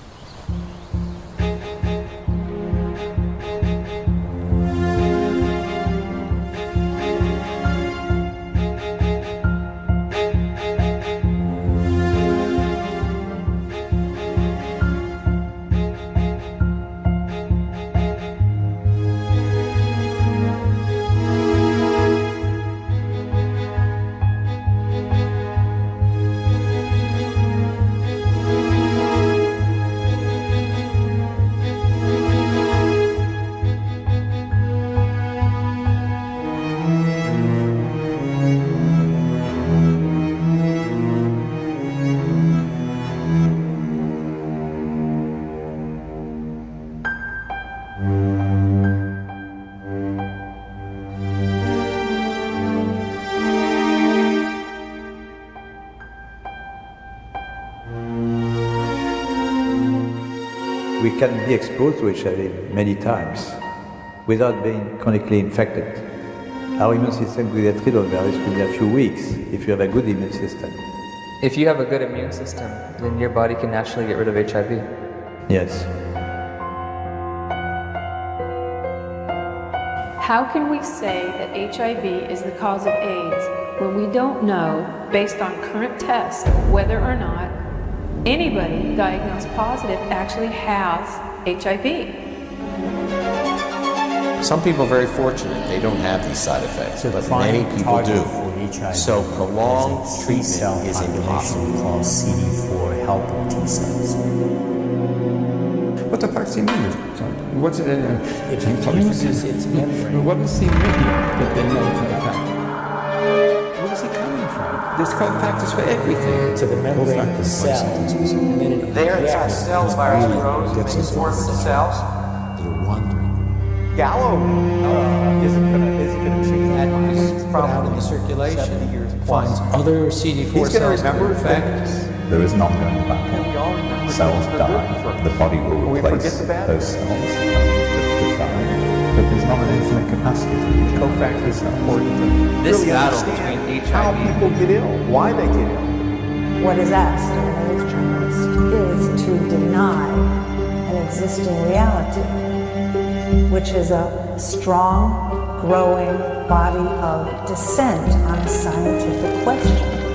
We can be exposed to HIV many times without being chronically infected. Our immune system will get rid of virus within a few weeks if you have a good immune system. If you have a good immune system, then your body can naturally get rid of HIV. Yes. How can we say that HIV is the cause of AIDS when we don't know, based on current tests, whether or not anybody diagnosed positive actually has HIV? Some people are very fortunate. They don't have these side effects, but many people do. So prolonged treatment is impossible. Called CD4 helper T cells. What the fuck's he mean? What's it? It fuses its membrane. What does he mean that they know for a fact? Where is he coming from? There's factors for everything. To the membrane of the cell. There, inside cells, virus grows, things form in the cells. They're wandering. Gallo isn't going to change that. It's put out in the circulation, finds other CD4 cells that are infected. There is an ongoing battle. Cells die, the body will replace those cells that die, but there's not an infinite capacity to use cofactors are important. This battle between HIV how people get ill, why they get ill. What is asked of an AIDS journalist is to deny an existing reality, which is a strong, growing body of dissent on a scientific question.